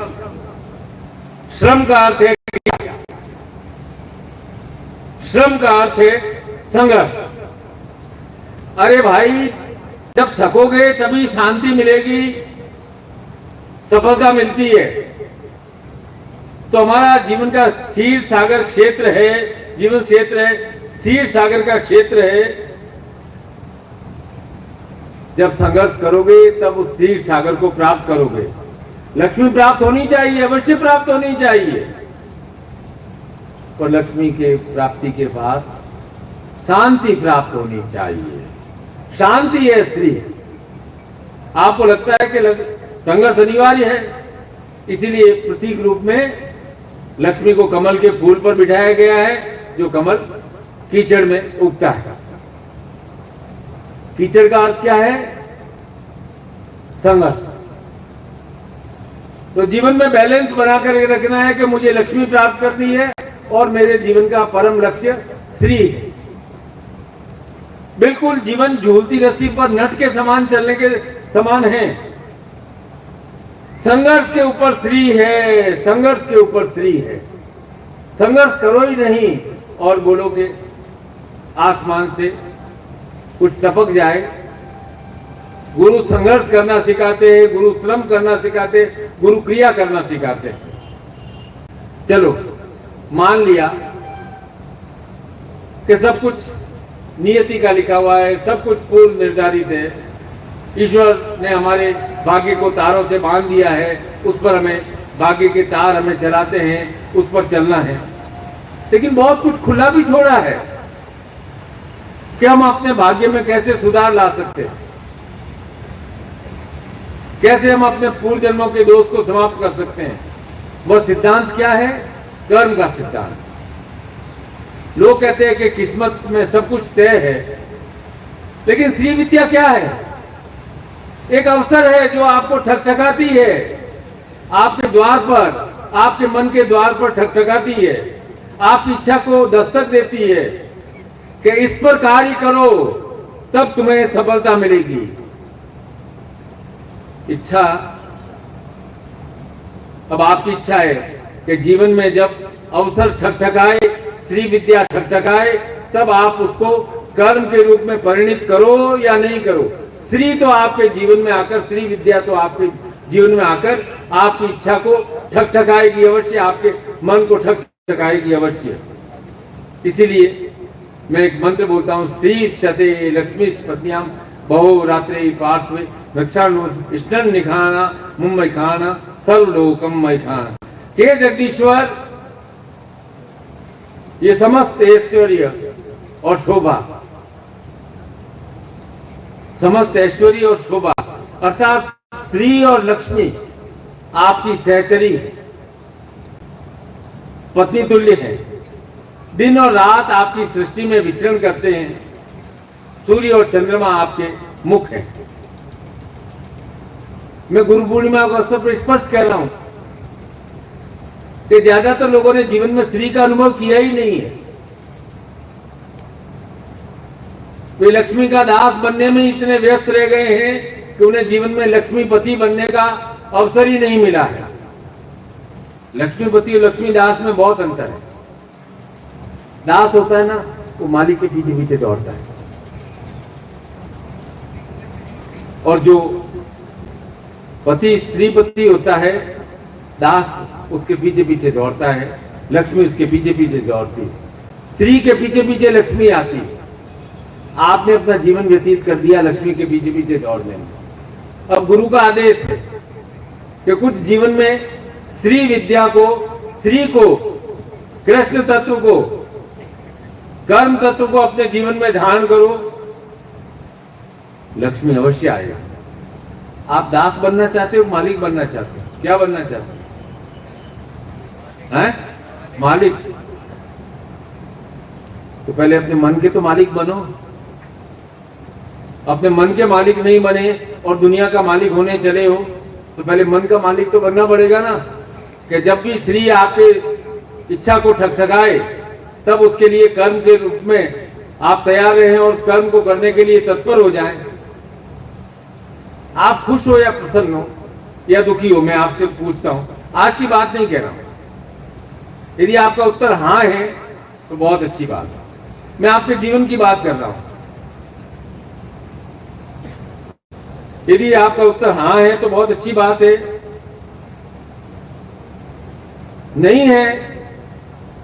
श्रम का अर्थ है क्रिया, श्रम का अर्थ है संघर्ष। अरे भाई, जब थकोगे तभी शांति मिलेगी, सफलता मिलती है। तो हमारा जीवन का क्षीर सागर क्षेत्र है, जीवन क्षेत्र है, क्षीर सागर का क्षेत्र है। जब संघर्ष करोगे तब उस क्षीर सागर को प्राप्त करोगे। लक्ष्मी प्राप्त होनी चाहिए, अवश्य प्राप्त होनी चाहिए, और लक्ष्मी के प्राप्ति के बाद शांति प्राप्त होनी चाहिए। शांति है श्री। आपको लगता है कि संघर्ष अनिवार्य है, इसीलिए प्रतीक रूप में लक्ष्मी को कमल के फूल पर बिठाया गया है, जो कमल कीचड़ में उगता है। कीचड़ का अर्थ क्या है? संघर्ष। तो जीवन में बैलेंस बनाकर रखना है कि मुझे लक्ष्मी प्राप्त करनी है और मेरे जीवन का परम लक्ष्य श्री है। बिल्कुल जीवन झूलती रस्सी पर नट के समान चलने के समान है। संघर्ष के ऊपर श्री है, संघर्ष के ऊपर श्री है। संघर्ष करो ही नहीं और बोलो कि आसमान से कुछ टपक जाए। गुरु संघर्ष करना सिखाते हैं, गुरु श्रम करना सिखाते हैं, गुरु क्रिया करना सिखाते हैं। चलो मान लिया कि सब कुछ नियति का लिखा हुआ है, सब कुछ पूर्व निर्धारित है, ईश्वर ने हमारे भाग्य को तारों से बांध दिया है, उस पर हमें भाग्य के तार हमें चलाते हैं, उस पर चलना है। लेकिन बहुत कुछ खुला भी छोड़ा है कि हम अपने भाग्य में कैसे सुधार ला सकते हैं, कैसे हम अपने पूर्व जन्मों के दोष को समाप्त कर सकते हैं। वह सिद्धांत क्या है? कर्म का सिद्धांत। लोग कहते हैं कि किस्मत में सब कुछ तय है, लेकिन श्री विद्या क्या है? एक अवसर है जो आपको ठकठकाती है, आपके द्वार पर, आपके मन के द्वार पर ठकठकाती है, आपकी इच्छा को दस्तक देती है कि इस पर कार्य करो तब तुम्हें सफलता मिलेगी। इच्छा, अब आपकी इच्छा है कि जीवन में जब अवसर ठकठकाए, श्री विद्या ठकठकाए, तब आप उसको कर्म के रूप में परिणित करो या नहीं करो। श्री तो आपके जीवन में आकर, श्री विद्या तो आपके जीवन में आकर आपकी इच्छा को ठकठकाएगी अवश्य, आपके मन को ठकठकाएगी अवश्य। इसीलिए मैं एक मंत्र बोलता हूँ, श्री शते लक्ष्मी पत्नियाम बहु रात्रि पार्श्वे रक्षाणु इष्टन निखाना मुंबई खाना सर्वलोकम मय खाना। हे जगदीश्वर, ये समस्त ऐश्वर्य और शोभा, समस्त ऐश्वर्य और शोभा अर्थात श्री और लक्ष्मी आपकी सहचरी पत्नी तुल्य है। दिन और रात आपकी सृष्टि में विचरण करते हैं। सूर्य और चंद्रमा आपके मुख हैं। मैं गुरु पूर्णिमा को अवसर पर स्पष्ट कह रहा हूं कि ज्यादातर लोगों ने जीवन में श्री का अनुभव किया ही नहीं है। वे लक्ष्मी का दास बनने में इतने व्यस्त रह गए हैं कि उन्हें जीवन में लक्ष्मीपति बनने का अवसर ही नहीं मिला है। लक्ष्मीपति और लक्ष्मीदास में बहुत अंतर है। दास होता है ना, वो मालिक के पीछे पीछे दौड़ता है, और जो पति श्रीपति होता है, दास उसके पीछे पीछे दौड़ता है, लक्ष्मी उसके पीछे पीछे दौड़ती है। श्री के पीछे पीछे लक्ष्मी आती है। आपने अपना जीवन व्यतीत कर दिया लक्ष्मी के पीछे पीछे दौड़ने में। अब गुरु का आदेश है कि कुछ जीवन में श्री विद्या को, श्री को, कृष्ण तत्व को, कर्म तत्व को अपने जीवन में धारण करो, लक्ष्मी अवश्य आएगा। आप दास बनना चाहते हो, मालिक बनना चाहते हो? क्या बनना चाहते हैं? मालिक। तो पहले अपने मन के तो मालिक बनो। अपने मन के मालिक नहीं बने और दुनिया का मालिक होने चले हो, तो पहले मन का मालिक तो बनना पड़ेगा ना, कि जब भी श्री आपके इच्छा को ठकठकाए तब उसके लिए कर्म के रूप में आप तैयार रहें और उस कर्म को करने के लिए तत्पर हो जाएं। आप खुश हो या प्रसन्न हो या दुखी हो, मैं आपसे पूछता हूं, आज की बात नहीं कह रहा हूं। यदि आपका उत्तर हाँ है तो बहुत अच्छी बात है। मैं आपके जीवन की बात कर रहा हूं। यदि आपका उत्तर हाँ है तो बहुत अच्छी बात है, नहीं है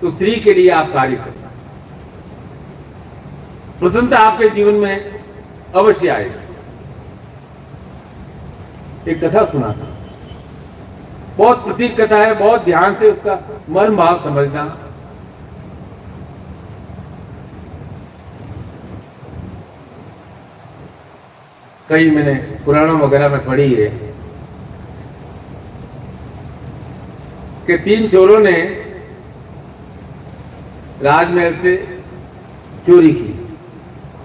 तो श्री के लिए आप कार्य करना। प्रसन्नता आपके जीवन में अवश्य आएगी। एक कथा सुना था, बहुत प्रतीक कथा है, बहुत ध्यान से उसका मर्म भाव समझना। कई मैंने पुराणों वगैरह में पढ़ी है कि 3 चोरों ने राजमहल से चोरी की।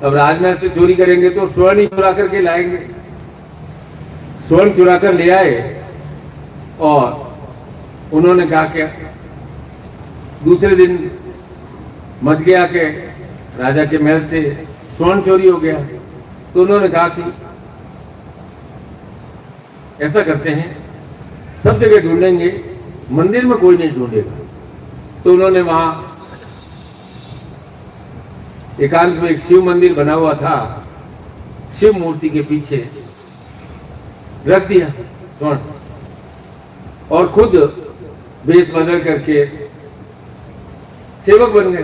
अब राजमहल से चोरी करेंगे तो स्वर्ण ही चुरा करके लाएंगे। स्वर्ण चुरा कर ले आए और उन्होंने कहा क्या, दूसरे दिन मच गया कि राजा के महल से स्वर्ण चोरी हो गया। तो उन्होंने कहा कि ऐसा करते हैं, सब जगह ढूंढेंगे, मंदिर में कोई नहीं ढूंढेगा। तो उन्होंने वहां एकांत में एक शिव मंदिर बना हुआ था, शिव मूर्ति के पीछे रख दिया स्वर्ण, और खुद वेश बदल करके सेवक बन गए।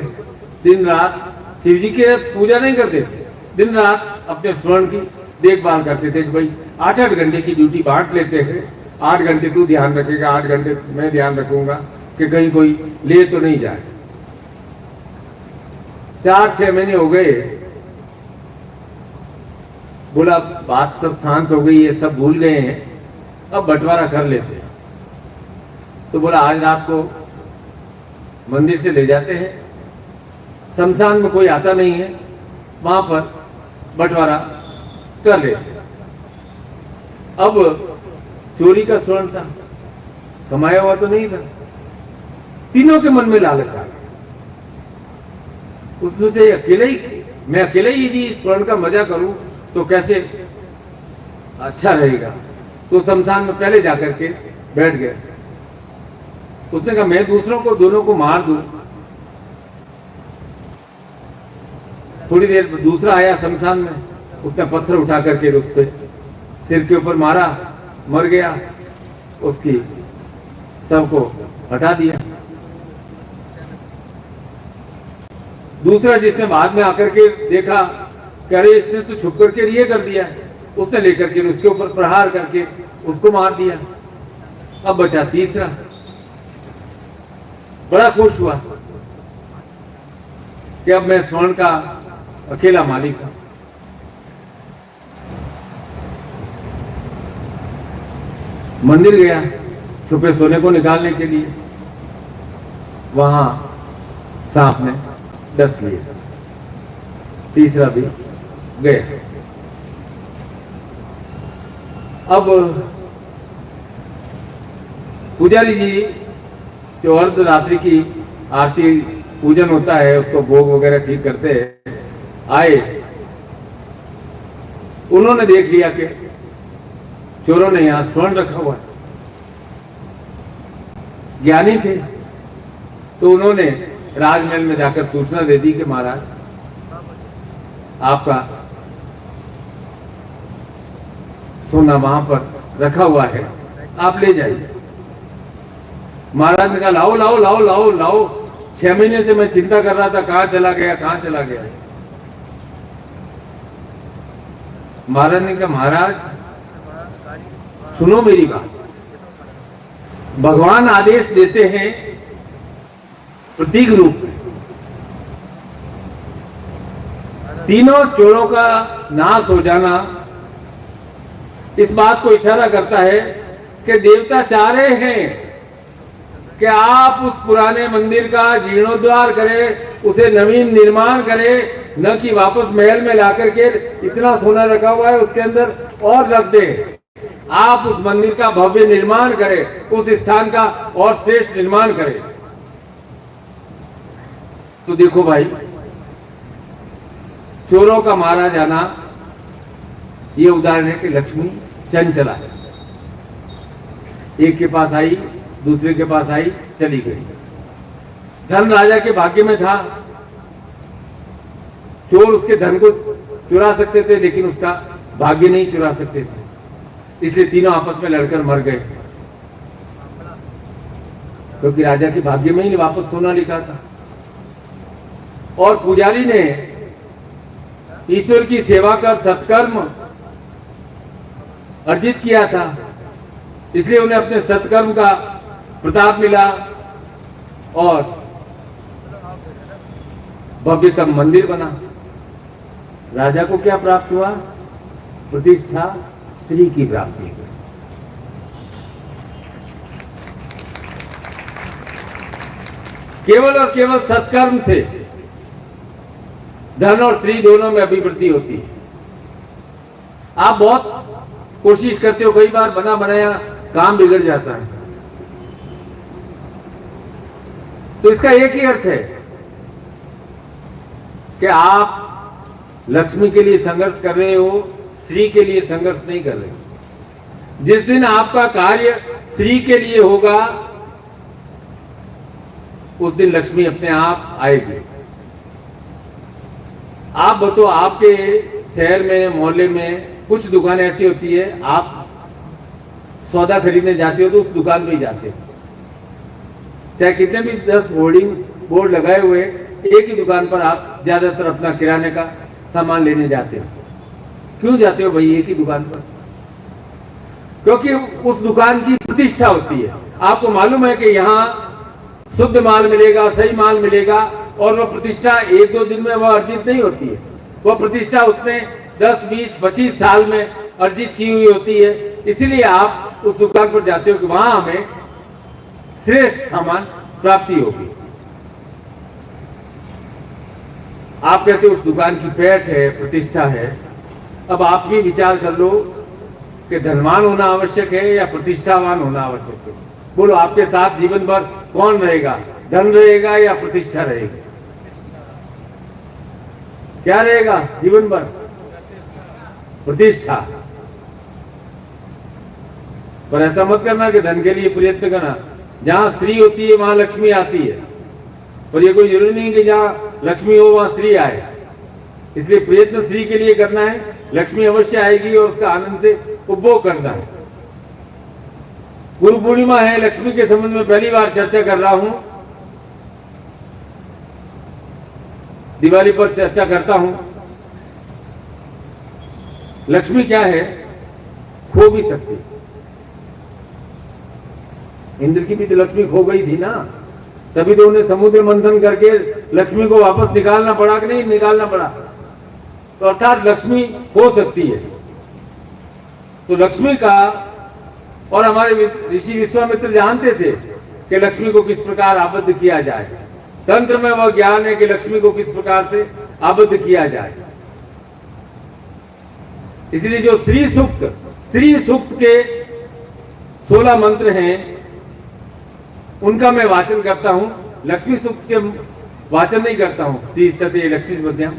दिन रात शिव जी के पूजा नहीं करते, दिन रात अपने स्वर्ण की देखभाल करते थे कि भाई 8-8 घंटे की ड्यूटी बांट लेते हैं। 8 घंटे तू ध्यान रखेगा, 8 घंटे मैं ध्यान रखूंगा कि कहीं कोई ले तो नहीं जाए। 4-6 महीने हो गए। बोला बात सब शांत हो गई है, सब भूल गए हैं, अब बंटवारा कर लेते हैं। तो बोला आज रात को मंदिर से ले जाते हैं, शमशान में कोई आता नहीं है, वहां पर बंटवारा कर लेते। अब चोरी का स्वर्ण था, कमाया हुआ तो नहीं था। तीनों के मन में लालच आ गया। उसने सोचा अकेले ही, मैं अकेले ही यदि स्वर्ण का मजा करूं तो कैसे अच्छा रहेगा। तो शमशान में पहले जाकर के बैठ गया। उसने कहा मैं दूसरों को, दोनों को मार दूं। थोड़ी देर दूसरा आया शमशान में, उसने पत्थर उठा करके उस पे सिर के ऊपर मारा, मर गया। उसकी सबको हटा दिया। दूसरा जिसने बाद में आकर के देखा कि अरे इसने तो छुप करके ये कर दिया, उसने लेकर के उसके ऊपर प्रहार करके उसको मार दिया। अब बचा तीसरा, बड़ा खुश हुआ कि अब मैं स्वर्ण का अकेला मालिक था। मंदिर गया छुपे सोने को निकालने के लिए, वहां सांप ने डस लिया, तीसरा भी गया। अब पुजारी जी जो अर्धरात्रि की आरती पूजन होता है उसको भोग वगैरह ठीक करते हैं, आए, उन्होंने देख लिया कि चोरों ने यहां स्वर्ण रखा हुआ है। ज्ञानी थे तो उन्होंने राजमहल में जाकर सूचना दे दी कि महाराज आपका सोना वहां पर रखा हुआ है, आप ले जाइए। महाराज ने कहा लाओ लाओ लाओ लाओ लाओ, 6 महीने से मैं चिंता कर रहा था कहां चला गया कहां चला गया। महाराज ने कहा महाराज सुनो मेरी बात, भगवान आदेश देते हैं प्रतीक रूप में, तीनों चोरों का नाश हो जाना इस बात को इशारा करता है कि देवता चाह रहे हैं कि आप उस पुराने मंदिर का जीर्णोद्धार करें, उसे नवीन निर्माण करें, न कि वापस महल में लाकर के इतना सोना रखा हुआ है उसके अंदर और रख दें। आप उस मंदिर का भव्य निर्माण करें, उस स्थान का और श्रेष्ठ निर्माण करें। तो देखो भाई, चोरों का मारा जाना ये उदाहरण है कि लक्ष्मी चंचला है, एक के पास आई दूसरे के पास आई चली गई। धन राजा के भाग्य में था, चोर उसके धन को चुरा सकते थे लेकिन उसका भाग्य नहीं चुरा सकते थे, इसलिए तीनों आपस में लड़कर मर गए, क्योंकि राजा के भाग्य में ही वापस सोना लिखा था। और पुजारी ने ईश्वर की सेवा कर सत्कर्म अर्जित किया था, इसलिए उन्हें अपने सत्कर्म का प्रताप मिला और भव्यतम मंदिर बना। राजा को क्या प्राप्त हुआ? प्रतिष्ठा, श्री की प्राप्ति हुई। केवल और केवल सत्कर्म से धन और श्री दोनों में अभिवृद्धि होती है। आप बहुत कोशिश करते हो, कई बार बना बनाया काम बिगड़ जाता है, तो इसका एक ही अर्थ है कि आप लक्ष्मी के लिए संघर्ष कर रहे हो, श्री के लिए संघर्ष नहीं कर रहे हो। जिस दिन आपका कार्य श्री के लिए होगा उस दिन लक्ष्मी अपने आप आएगी। आप बताओ, आपके शहर में मोहल्ले में कुछ दुकानें ऐसी होती है, आप सौदा खरीदने जाते हो तो उस दुकान पे ही जाते हो, चाहे कितने भी 10 होर्डिंग बोर्ड लगाए हुए, एक ही दुकान पर आप ज्यादातर अपना किराने का सामान लेने जाते हो। क्यों जाते हो भाई एक ही दुकान पर? क्योंकि उस दुकान की प्रतिष्ठा होती है। आपको मालूम है कि यहाँ शुद्ध माल मिलेगा, सही माल मिलेगा, और वह प्रतिष्ठा 1-2 दिन में वह अर्जित नहीं होती है। वह प्रतिष्ठा उसने 10, 20, 25 साल में अर्जित की हुई होती है। इसीलिए आप उस दुकान पर जाते हो कि वहां हमें श्रेष्ठ सामान प्राप्ति होगी। आप कहते हो उस दुकान की पैठ है, प्रतिष्ठा है। अब आप भी विचार कर लो कि धनवान होना आवश्यक है या प्रतिष्ठावान होना आवश्यक है। बोलो, आपके साथ जीवन भर कौन रहेगा? धन रहेगा या प्रतिष्ठा रहेगी? क्या रहेगा जीवन भर? प्रतिष्ठा। पर ऐसा मत करना कि धन के लिए प्रयत्न करना। जहां स्त्री होती है वहां लक्ष्मी आती है, पर यह कोई जरूरी नहीं कि जहां लक्ष्मी हो वहां स्त्री आए। इसलिए प्रयत्न स्त्री के लिए करना है, लक्ष्मी अवश्य आएगी और उसका आनंद से उपभोग करना है। गुरु पूर्णिमा है, लक्ष्मी के संबंध में पहली बार चर्चा कर रहा हूं। दिवाली पर चर्चा करता हूं। लक्ष्मी क्या है? खो भी सकती। इंद्र की भी तो लक्ष्मी खो गई थी ना, तभी तो उन्हें समुद्र मंथन करके लक्ष्मी को वापस निकालना पड़ा कि नहीं निकालना पड़ा? तो अर्थात लक्ष्मी हो सकती है। तो लक्ष्मी का, और हमारे ऋषि विश्वामित्र जानते थे कि लक्ष्मी को किस प्रकार आबद्ध किया जाए। तंत्र में वह ज्ञान है कि लक्ष्मी को किस प्रकार से आबद्ध किया जाए। इसलिए जो श्री सूक्त के 16 मंत्र हैं उनका मैं वाचन करता हूं। लक्ष्मी सूक्त के वाचन नहीं करता हूं। श्री सते लक्ष्मी मध्यम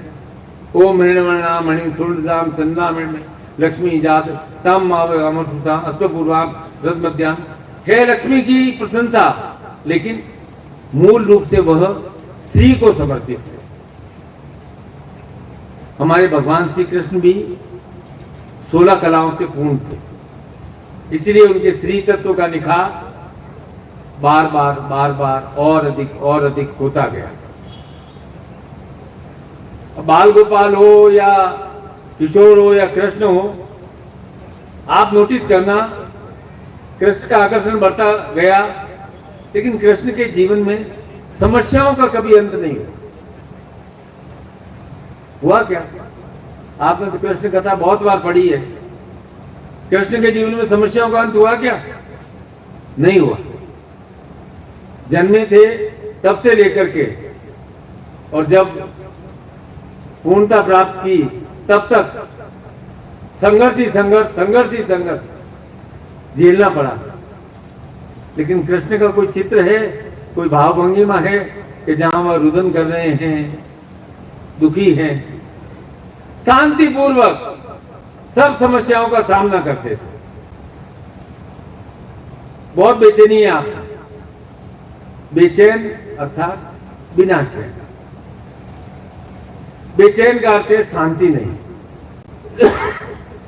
ओम मृणमणा मणि सुरदाम चंदा मृण लक्ष्मी जात तम अमृता अष्टपूर्वाम रथ मध्याम। हे लक्ष्मी की प्रशंसा, लेकिन मूल रूप से वह श्री को समर्पित है। हमारे भगवान श्री कृष्ण भी 16 कलाओं से पूर्ण थे, इसलिए उनके श्री तत्व का निखार बार बार और अधिक होता गया। बाल गोपाल हो या किशोर हो या कृष्ण हो, आप नोटिस करना कृष्ण का आकर्षण बढ़ता गया, लेकिन कृष्ण के जीवन में समस्याओं का कभी अंत नहीं हुआ। क्या आपने तो कृष्ण कथा बहुत बार पढ़ी है। कृष्ण के जीवन में समस्याओं का अंत हुआ क्या? नहीं हुआ। जन्मे थे तब से लेकर के, और जब पूर्णता प्राप्त की तब तक संघर्ष ही संघर्ष झेलना पड़ा। लेकिन कृष्ण का कोई चित्र है, कोई भावभंगिमा है कि जहां वह रुदन कर रहे हैं, दुखी हैं, शांतिपूर्वक सब समस्याओं का सामना करते थे। बहुत बेचैनी है आप, बेचैन अर्थात बिना चैन। बेचैन का अर्थ है शांति नहीं।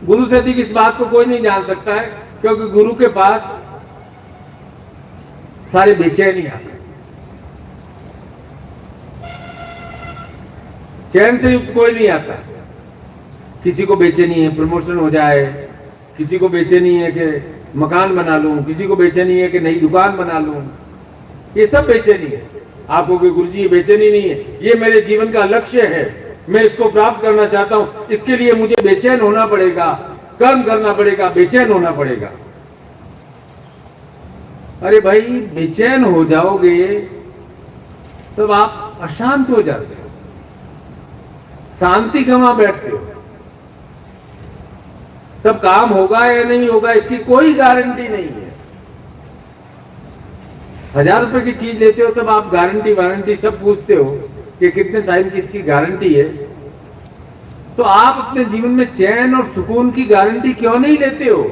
गुरु से अधिक इस बात को कोई नहीं जान सकता है, क्योंकि गुरु के पास सारे बेचैन ही आते हैं। चैन से युक्त कोई नहीं आता। किसी को बेचैनी है प्रमोशन हो जाए, किसी को बेचैनी है कि मकान बना लूं, किसी को बेचैनी है कि नई दुकान बना लूं। ये सब बेचैनी है। आपको कोई गुरुजी ये बेचैनी नहीं है, ये मेरे जीवन का लक्ष्य है, मैं इसको प्राप्त करना चाहता हूं, इसके लिए मुझे बेचैन होना पड़ेगा, कर्म करना पड़ेगा, बेचैन होना पड़ेगा। अरे भाई, बेचैन हो जाओगे तब आप अशांत हो जाते हो, शांति गंवा बैठते हो। तब काम होगा या नहीं होगा इसकी कोई गारंटी नहीं है। 1000 रुपए की चीज लेते हो तब आप गारंटी वारंटी सब पूछते हो कि कितने टाइम की इसकी गारंटी है। तो आप अपने जीवन में चैन और सुकून की गारंटी क्यों नहीं लेते हो?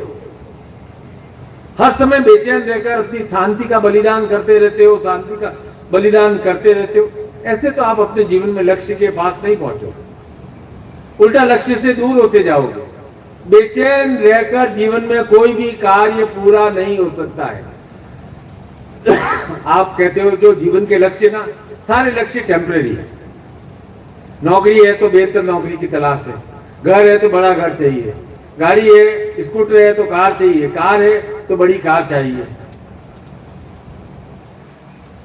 हर समय बेचैन रहकर अपनी शांति का बलिदान करते रहते हो, शांति का बलिदान करते रहते हो। ऐसे तो आप अपने जीवन में लक्ष्य के पास नहीं पहुंचोगे, उल्टा लक्ष्य से दूर होते जाओगे। बेचैन रहकर जीवन में कोई भी कार्य पूरा नहीं हो सकता है। आप कहते हो जो जीवन के लक्ष्य ना, सारे लक्ष्य टेम्परेरी है। नौकरी है तो बेहतर नौकरी की तलाश है, घर है तो बड़ा घर चाहिए, गाड़ी है, स्कूटर है तो कार चाहिए, कार है तो बड़ी कार चाहिए।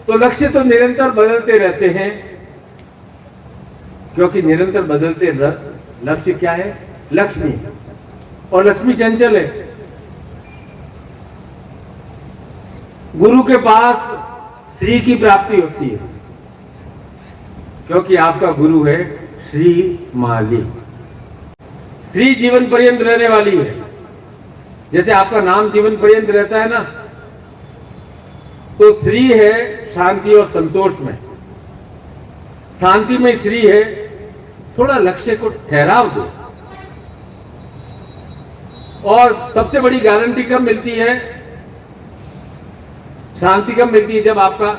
तो लक्ष्य तो निरंतर बदलते रहते हैं, क्योंकि निरंतर बदलते लक्ष्य क्या है? लक्ष्मी, और लक्ष्मी चंचल है। गुरु के पास श्री की प्राप्ति होती है, क्योंकि आपका गुरु है श्री माली। श्री जीवन पर्यंत रहने वाली है। जैसे आपका नाम जीवन पर्यंत रहता है ना, तो श्री है शांति और संतोष में, शांति में श्री है। थोड़ा लक्ष्य को ठहराव दो। और सबसे बड़ी गारंटी कब मिलती है? शांति कब मिलती है? जब आपका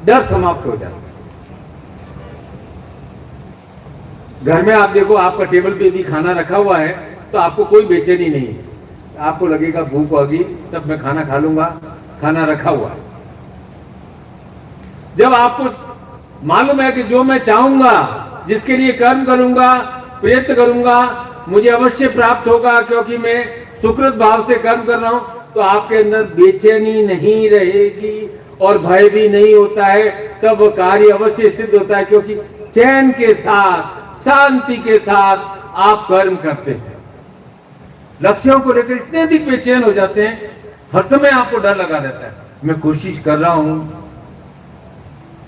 डर समाप्त हो जाता है। घर में आप देखो, आपका टेबल पे भी खाना रखा हुआ है तो आपको कोई बेचैनी नहीं है। आपको लगेगा भूख होगी तब मैं खाना खा लूंगा, खाना रखा हुआ है। जब आपको मालूम है कि जो मैं चाहूंगा, जिसके लिए कर्म करूंगा, प्रयत्न करूंगा, मुझे अवश्य प्राप्त होगा, क्योंकि मैं सुकृत भाव से कर्म कर रहा हूं, तो आपके अंदर बेचैनी नहीं रहेगी और भय भी नहीं होता है। तब कार्य अवश्य सिद्ध होता है, क्योंकि चैन के साथ, शांति के साथ आप कर्म करते हैं, लक्ष्यों को लेकर इतने अधिक बेचैन हो जाते हैं, हर समय आपको डर लगा रहता है, मैं कोशिश कर रहा हूं,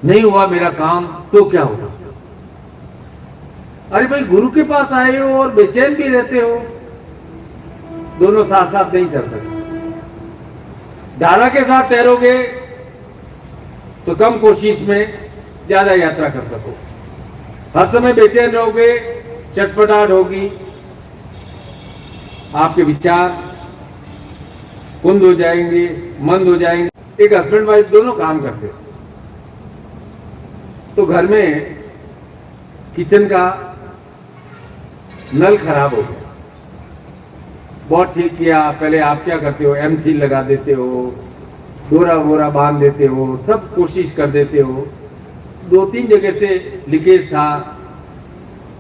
नहीं हुआ मेरा काम तो क्या होगा। अरे भाई, गुरु के पास आए हो और बेचैन भी रहते हो, दोनों साथ साथ नहीं चल सकते। धारा के साथ तैरोगे तो कम कोशिश में ज्यादा यात्रा कर सको, हर समय बेचैन रहोगे, चटपटाहट होगी, आपके विचार कुंद हो जाएंगे, मंद हो जाएंगे। एक हस्बैंड वाइफ दोनों काम करते थे, तो घर में किचन का नल खराब हो गया, बहुत ठीक किया। पहले आप क्या करते हो, एमसी लगा देते हो, डोरा वोरा बांध देते हो, सब कोशिश कर देते हो। 2-3 जगह से लीकेज था,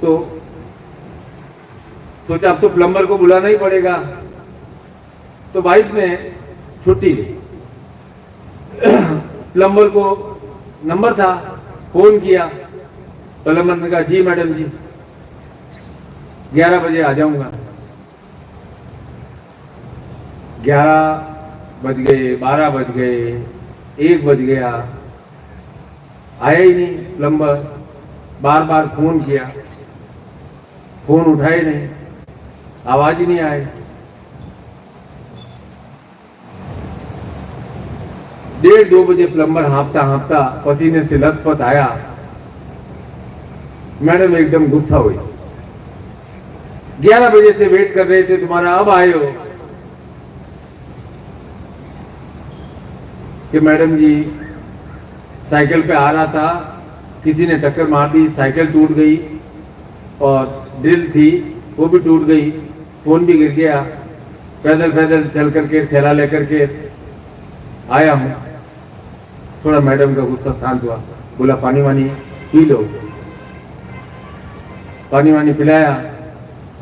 तो सोचा अब तो प्लम्बर को बुलाना ही पड़ेगा, तो वाइफ ने छुट्टी ली। प्लम्बर को नंबर था, फोन किया, प्लम्बर ने कहा जी मैडम जी 11 बजे आ जाऊंगा। 11 बज गए, 12 बज गए, 1 बज गया, आया ही नहीं प्लम्बर। बार बार फोन किया, फोन उठाए नहीं, आवाज ही नहीं आई। 1:30-2 बजे प्लम्बर हाँफता हाँफता पसीने से लथपथ आया। मैडम एकदम गुस्सा हुई, 11 बजे से वेट कर रहे थे तुम्हारा, अब आए हो। कि मैडम जी साइकिल पे आ रहा था, किसी ने टक्कर मार दी, साइकिल टूट गई और ड्रिल थी वो भी टूट गई, फोन भी गिर गया, पैदल पैदल चल करके थैला लेकर के आया हूँ। थोड़ा मैडम का गुस्सा शांत हुआ, बोला पानी वानी पी लो। पानी वानी पिलाया,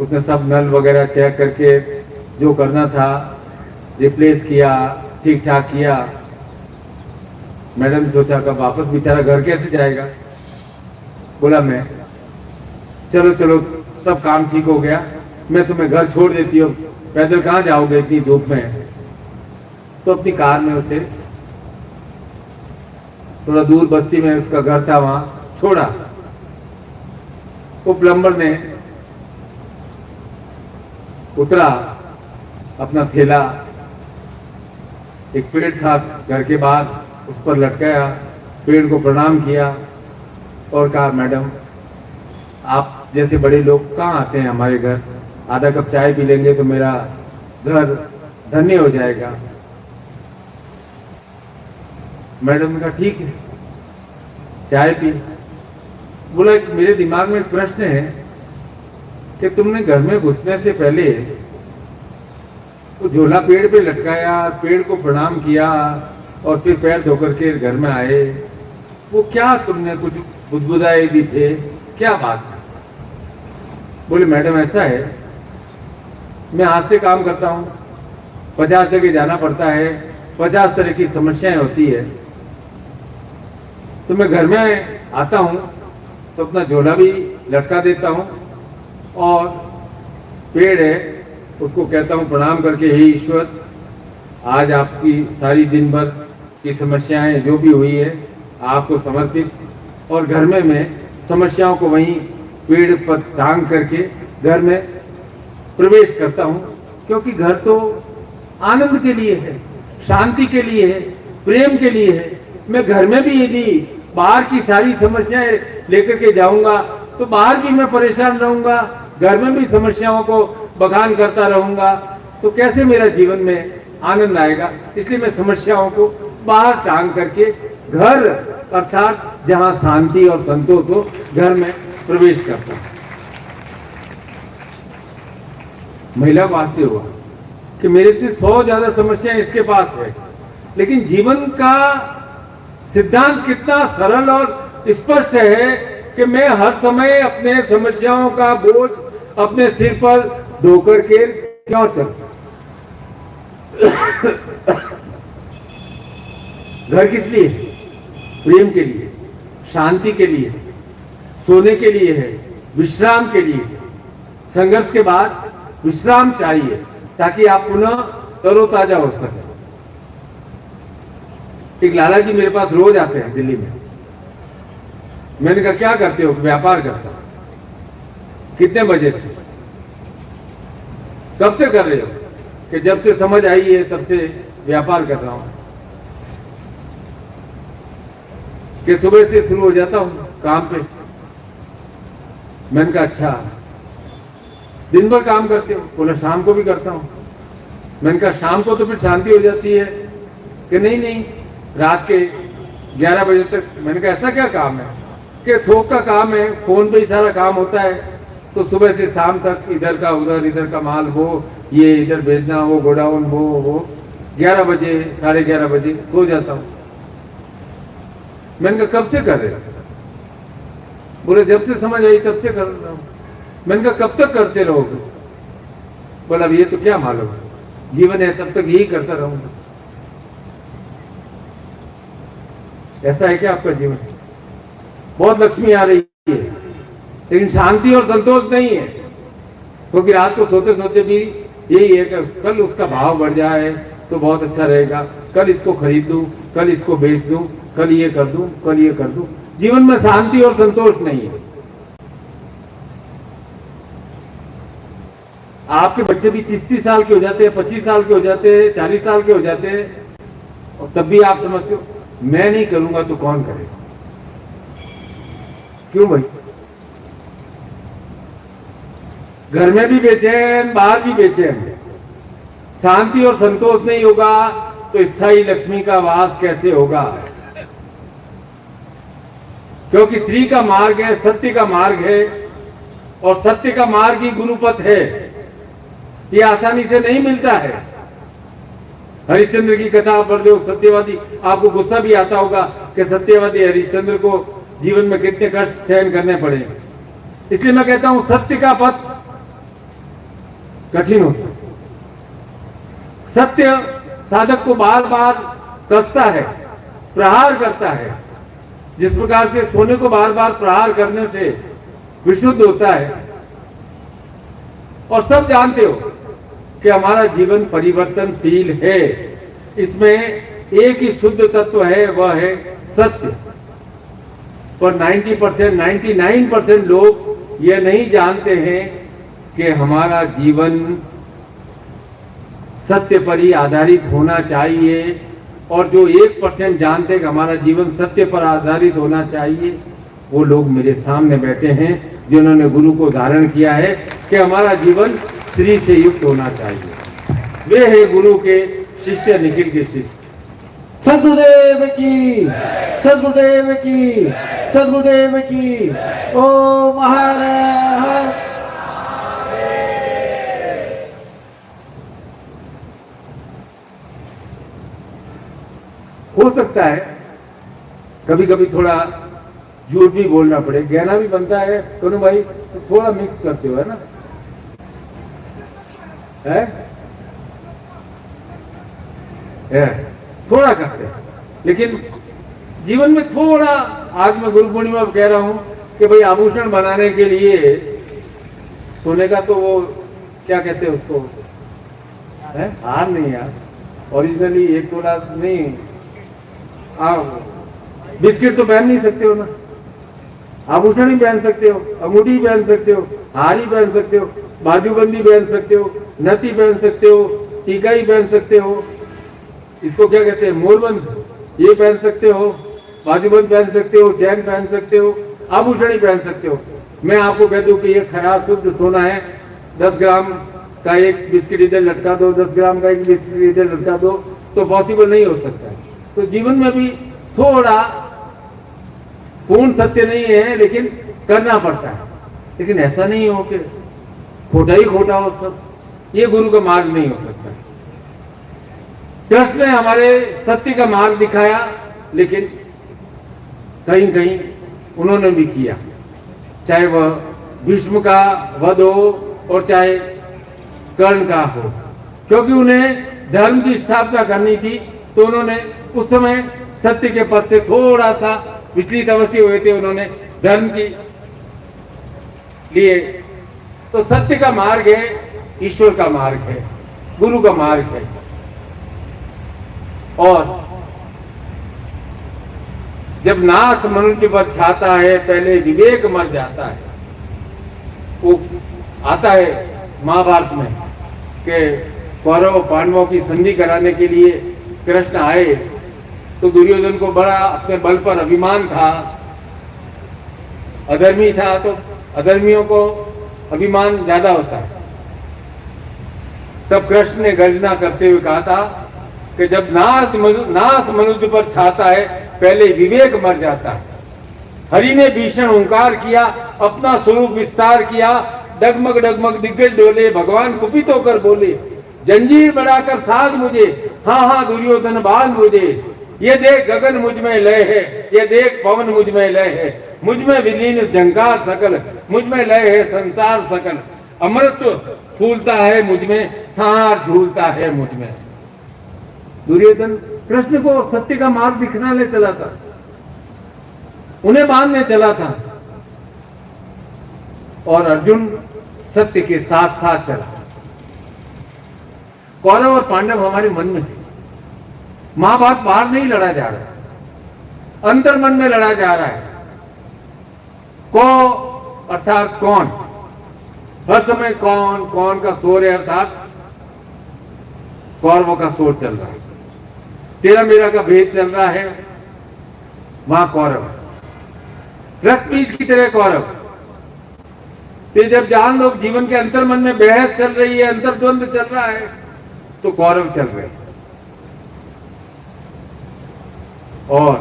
उसने सब नल वगैरह चेक करके जो करना था रिप्लेस किया, ठीक ठाक किया। मैडम सोचा का वापस बेचारा घर कैसे जाएगा, बोला मैं चलो चलो सब काम ठीक हो गया, मैं तुम्हें घर छोड़ देती हूँ, पैदल कहाँ जाओगे इतनी धूप में। तो अपनी कार में उसे थोड़ा दूर बस्ती में उसका घर था, वहां छोड़ा। वो प्लम्बर ने उतरा, अपना थैला, एक पेड़ था घर के बाद, उस पर लटकाया, पेड़ को प्रणाम किया और कहा मैडम आप जैसे बड़े लोग कहाँ आते हैं हमारे घर, आधा कप चाय पी लेंगे तो मेरा घर धन्य हो जाएगा। मैडम ने कहा ठीक है, चाय पी। बोला मेरे दिमाग में एक प्रश्न है कि तुमने घर में घुसने से पहले तो झोला पेड़ पे लटकाया, पेड़ को प्रणाम किया और फिर पैर धोकर के घर में आए, वो क्या तुमने कुछ बुदबुदाए भी थे, क्या बात है। बोले मैडम ऐसा है, मैं हाथ से काम करता हूँ, 50 जगह जाना पड़ता है, 50 तरह की समस्याएं होती है, तो मैं घर में आता हूँ तो अपना झोला भी लटका देता हूँ और पेड़ है उसको कहता हूँ प्रणाम करके, हे ईश्वर आज आपकी सारी दिन भर की समस्याएं जो भी हुई है आपको समर्पित। और घर में मैं समस्याओं को वहीं पेड़ पर टांग करके घर में प्रवेश करता हूँ, क्योंकि घर तो आनंद के लिए है, शांति के लिए है, प्रेम के लिए है। मैं घर में भी यदि बाहर की सारी समस्याएं लेकर के जाऊंगा तो बाहर भी मैं परेशान रहूंगा, घर में भी समस्याओं को बखान करता रहूंगा, तो कैसे मेरा जीवन में आनंद आएगा। इसलिए मैं समस्याओं को बाहर टांग करके घर अर्थात जहां शांति और संतोष हो, घर में प्रवेश करता हूं। महिला को आश्चर्य हुआ कि मेरे से 100 ज्यादा समस्याएं इसके पास है, लेकिन जीवन का सिद्धांत कितना सरल और स्पष्ट है कि मैं हर समय अपने समस्याओं का बोझ अपने सिर पर ढोकर के क्यों चलता। घर किस लिए? प्रेम के लिए, शांति के लिए, सोने के लिए है, विश्राम के लिए। संघर्ष के बाद विश्राम चाहिए ताकि आप पुनः तरोताजा हो सके। एक लाला जी मेरे पास रोज आते हैं दिल्ली में। मैंने कहा क्या करते हो? व्यापार करता हूं। कितने बजे से? कब से कर रहे हो? कि जब से समझ आई है तब से व्यापार कर रहा हूं। कि सुबह से शुरू हो जाता हूं काम पे। मैंने कहा अच्छा, दिन भर काम करते हो? बोला शाम को भी करता हूं। मैंने कहा शाम को तो फिर शांति हो जाती है? कि नहीं नहीं, रात के 11 बजे तक। मैंने कहा ऐसा क्या काम है? कि थोक का काम है, फोन पे ही सारा काम होता है, तो सुबह से शाम तक इधर का उधर, इधर का माल वो, ये इधर भेजना हो, गोडाउन वो 11 बजे 11:30 बजे सो जाता हूँ। मैंने कहा कब से कर रहे हो? बोले जब से समझ आई तब से कर रहा हूँ। मैंने कहा कब तक करते रहोगे? बोला अब ये तो क्या मालूम, जीवन है तब तक यही करता रहूंगा। ऐसा है क्या आपका जीवन? बहुत लक्ष्मी आ रही है लेकिन शांति और संतोष नहीं है, क्योंकि रात को सोते सोते भी यही है कि कल उसका भाव बढ़ जाए तो बहुत अच्छा रहेगा, कल इसको खरीद लूं, कल इसको बेच दूं, कल ये कर दूं, कल ये कर दूं। जीवन में शांति और संतोष नहीं है। आपके बच्चे भी 30-30 साल के हो जाते हैं, 25 साल के हो जाते हैं, 40 साल के हो जाते हैं, और तब भी आप समझते हो मैं नहीं करूंगा तो कौन करेगा? क्यों भाई? घर में भी बेचैन, बाहर भी बेचैन। शांति और संतोष नहीं होगा तो स्थायी लक्ष्मी का वास कैसे होगा? क्योंकि श्री का मार्ग है, सत्य का मार्ग है, और सत्य का मार्ग ही गुरुपथ है। ये आसानी से नहीं मिलता है। हरिश्चंद्र की कथा पढ़ दो, सत्यवादी, आपको गुस्सा भी आता होगा कि सत्यवादी हरिश्चंद्र को जीवन में कितने कष्ट सहन करने पड़े। इसलिए मैं कहता हूं सत्य का पथ कठिन होता है। सत्य साधक को बार बार कसता है, प्रहार करता है। जिस प्रकार से सोने को बार बार प्रहार करने से विशुद्ध होता है। और सब जानते हो कि हमारा जीवन परिवर्तनशील है, इसमें एक ही शुद्ध तत्व है, वह है सत्य। पर 99% लोग ये नहीं जानते हैं कि हमारा जीवन सत्य पर ही आधारित होना चाहिए, और जो 1% जानते हैं कि हमारा जीवन सत्य पर आधारित होना चाहिए, वो लोग मेरे सामने बैठे हैं जिन्होंने गुरु को धारण किया है कि हमारा जीवन श्री से युक्त होना चाहिए। वे है गुरु के शिष्य, निखिल के शिष्य। सद्गुरुदेव की, सद्गुरुदेव की, सद्गुरुदेव की। ओ महाराज, हो सकता है कभी कभी थोड़ा झूठ भी बोलना पड़े, गहना भी बनता है। कौन भाई तो थोड़ा मिक्स करते हो, है ना? है थोड़ा करते हैं, लेकिन जीवन में थोड़ा। आज मैं गुरु पूर्णिमा कह रहा हूं कि भाई आभूषण बनाने के लिए सोने का तो वो क्या कहते हैं उसको, है हार नहीं यार, ओरिजिनली 1 तोला नहीं। बिस्किट तो पहन नहीं सकते हो ना, आभूषण ही पहन सकते हो, अंगूठी ही पहन सकते हो, हार ही पहन सकते हो, बाजूबंदी पहन सकते हो, नथी पहन सकते हो, टीका ही पहन सकते हो, इसको क्या कहते हैं मोरबंद, ये पहन सकते हो, बाजूबंद पहन सकते हो, चैन पहन सकते हो, आभूषण ही पहन सकते हो। मैं आपको कह दूं कि ये खरा शुद्ध सोना है, 10 ग्राम का एक बिस्किट इधर लटका दो, 10 ग्राम का एक बिस्किट इधर लटका दो, तो पॉसिबल नहीं हो सकता है। तो जीवन में भी थोड़ा पूर्ण सत्य नहीं है, लेकिन करना पड़ता है। लेकिन ऐसा नहीं हो कि खोटा ही खोटा हो सब, ये गुरु का मार्ग नहीं हो सकता। कृष्ण ने हमारे सत्य का मार्ग दिखाया, लेकिन कहीं कहीं उन्होंने भी किया, चाहे वह भीष्म का वध हो और चाहे कर्ण का हो, क्योंकि उन्हें धर्म की स्थापना करनी थी। तो उन्होंने उस समय सत्य के पद से थोड़ा सा विचलित अवश्य हुए थे। उन्होंने धर्म की लिए तो सत्य का मार्ग है, ईश्वर का मार्ग है, गुरु का मार्ग है। और जब नाश मनुष्य पर छाता है, पहले विवेक मर जाता है। वो आता है महाभारत में कि कौरव पांडवों की संधि कराने के लिए कृष्ण आए, तो दुर्योधन को बड़ा अपने बल पर अभिमान था, अधर्मी था, तो अधर्मियों को अभिमान ज्यादा होता है। तब कृष्ण ने गर्जना करते हुए कहा था कि जब नाश मनुष्य पर छाता है, पहले विवेक मर जाता है। हरि ने भीषण ओंकार किया, अपना स्वरूप विस्तार किया, डगमग डगमग दिग्गज डोले, भगवान कुपित होकर बोले, जंजीर बढ़ाकर साध मुझे, हाँ हाँ दुर्योधन बांध मुझे। ये देख गगन मुझ में लय है, ये देख पवन मुझ में लय है, मुझ में विलीन झंकार सकल, मुझ में लय है संसार सकल, अमृत फूलता है मुझ में, सार झूलता है मुझ में। दुर्योधन कृष्ण को सत्य का मार्ग दिखलाने चला था, उन्हें बांधने चला था, और अर्जुन सत्य के साथ साथ चला। कौरव और पांडव हमारे मन में है। महाभारत बाहर नहीं लड़ा जा रहा है, अंतर मन में लड़ा जा रहा है। को अर्थात कौन, हर समय कौन कौन का शोर है, अर्थात कौरवों का शोर चल रहा है। तेरा मेरा का भेद चल रहा है, वहां कौरव, रक्त बीज की तरह कौरव। तो जब जहां लोग जीवन के अंतर मन में बहस चल रही है, अंतर्द्वंद चल रहा है, तो कौरव चल रहे हैं। और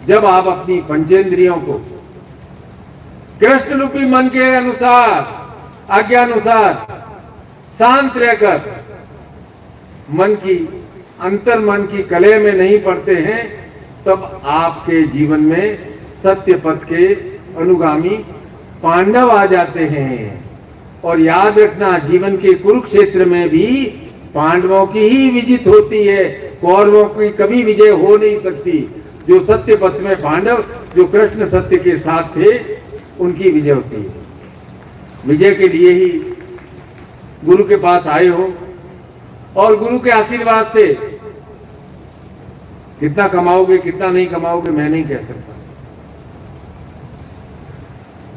जब आप अपनी पंचेंद्रियों को कृष्ण रूपी मन के अनुसार, आज्ञानुसार शांत रहकर मन की, अंतर मन की कलह में नहीं पड़ते हैं, तब आपके जीवन में सत्य पथ के अनुगामी पांडव आ जाते हैं। और याद रखना, जीवन के कुरुक्षेत्र में भी पांडवों की ही विजय होती है, कौरवों की कभी विजय हो नहीं सकती। जो सत्य पथ में पांडव, जो कृष्ण सत्य के साथ थे, उनकी विजय होती है। विजय के लिए ही गुरु के पास आए हो, और गुरु के आशीर्वाद से कितना कमाओगे कितना नहीं कमाओगे मैं नहीं कह सकता,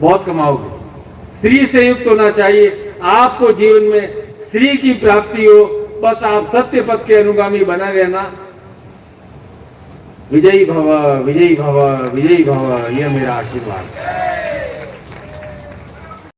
बहुत कमाओगे। श्री से युक्त होना चाहिए आपको, जीवन में श्री की प्राप्ति हो, बस आप सत्य पथ के अनुगामी बना रहना। विजयी भव, विजयी भव, विजयी भव, यह मेरा आशीर्वाद है।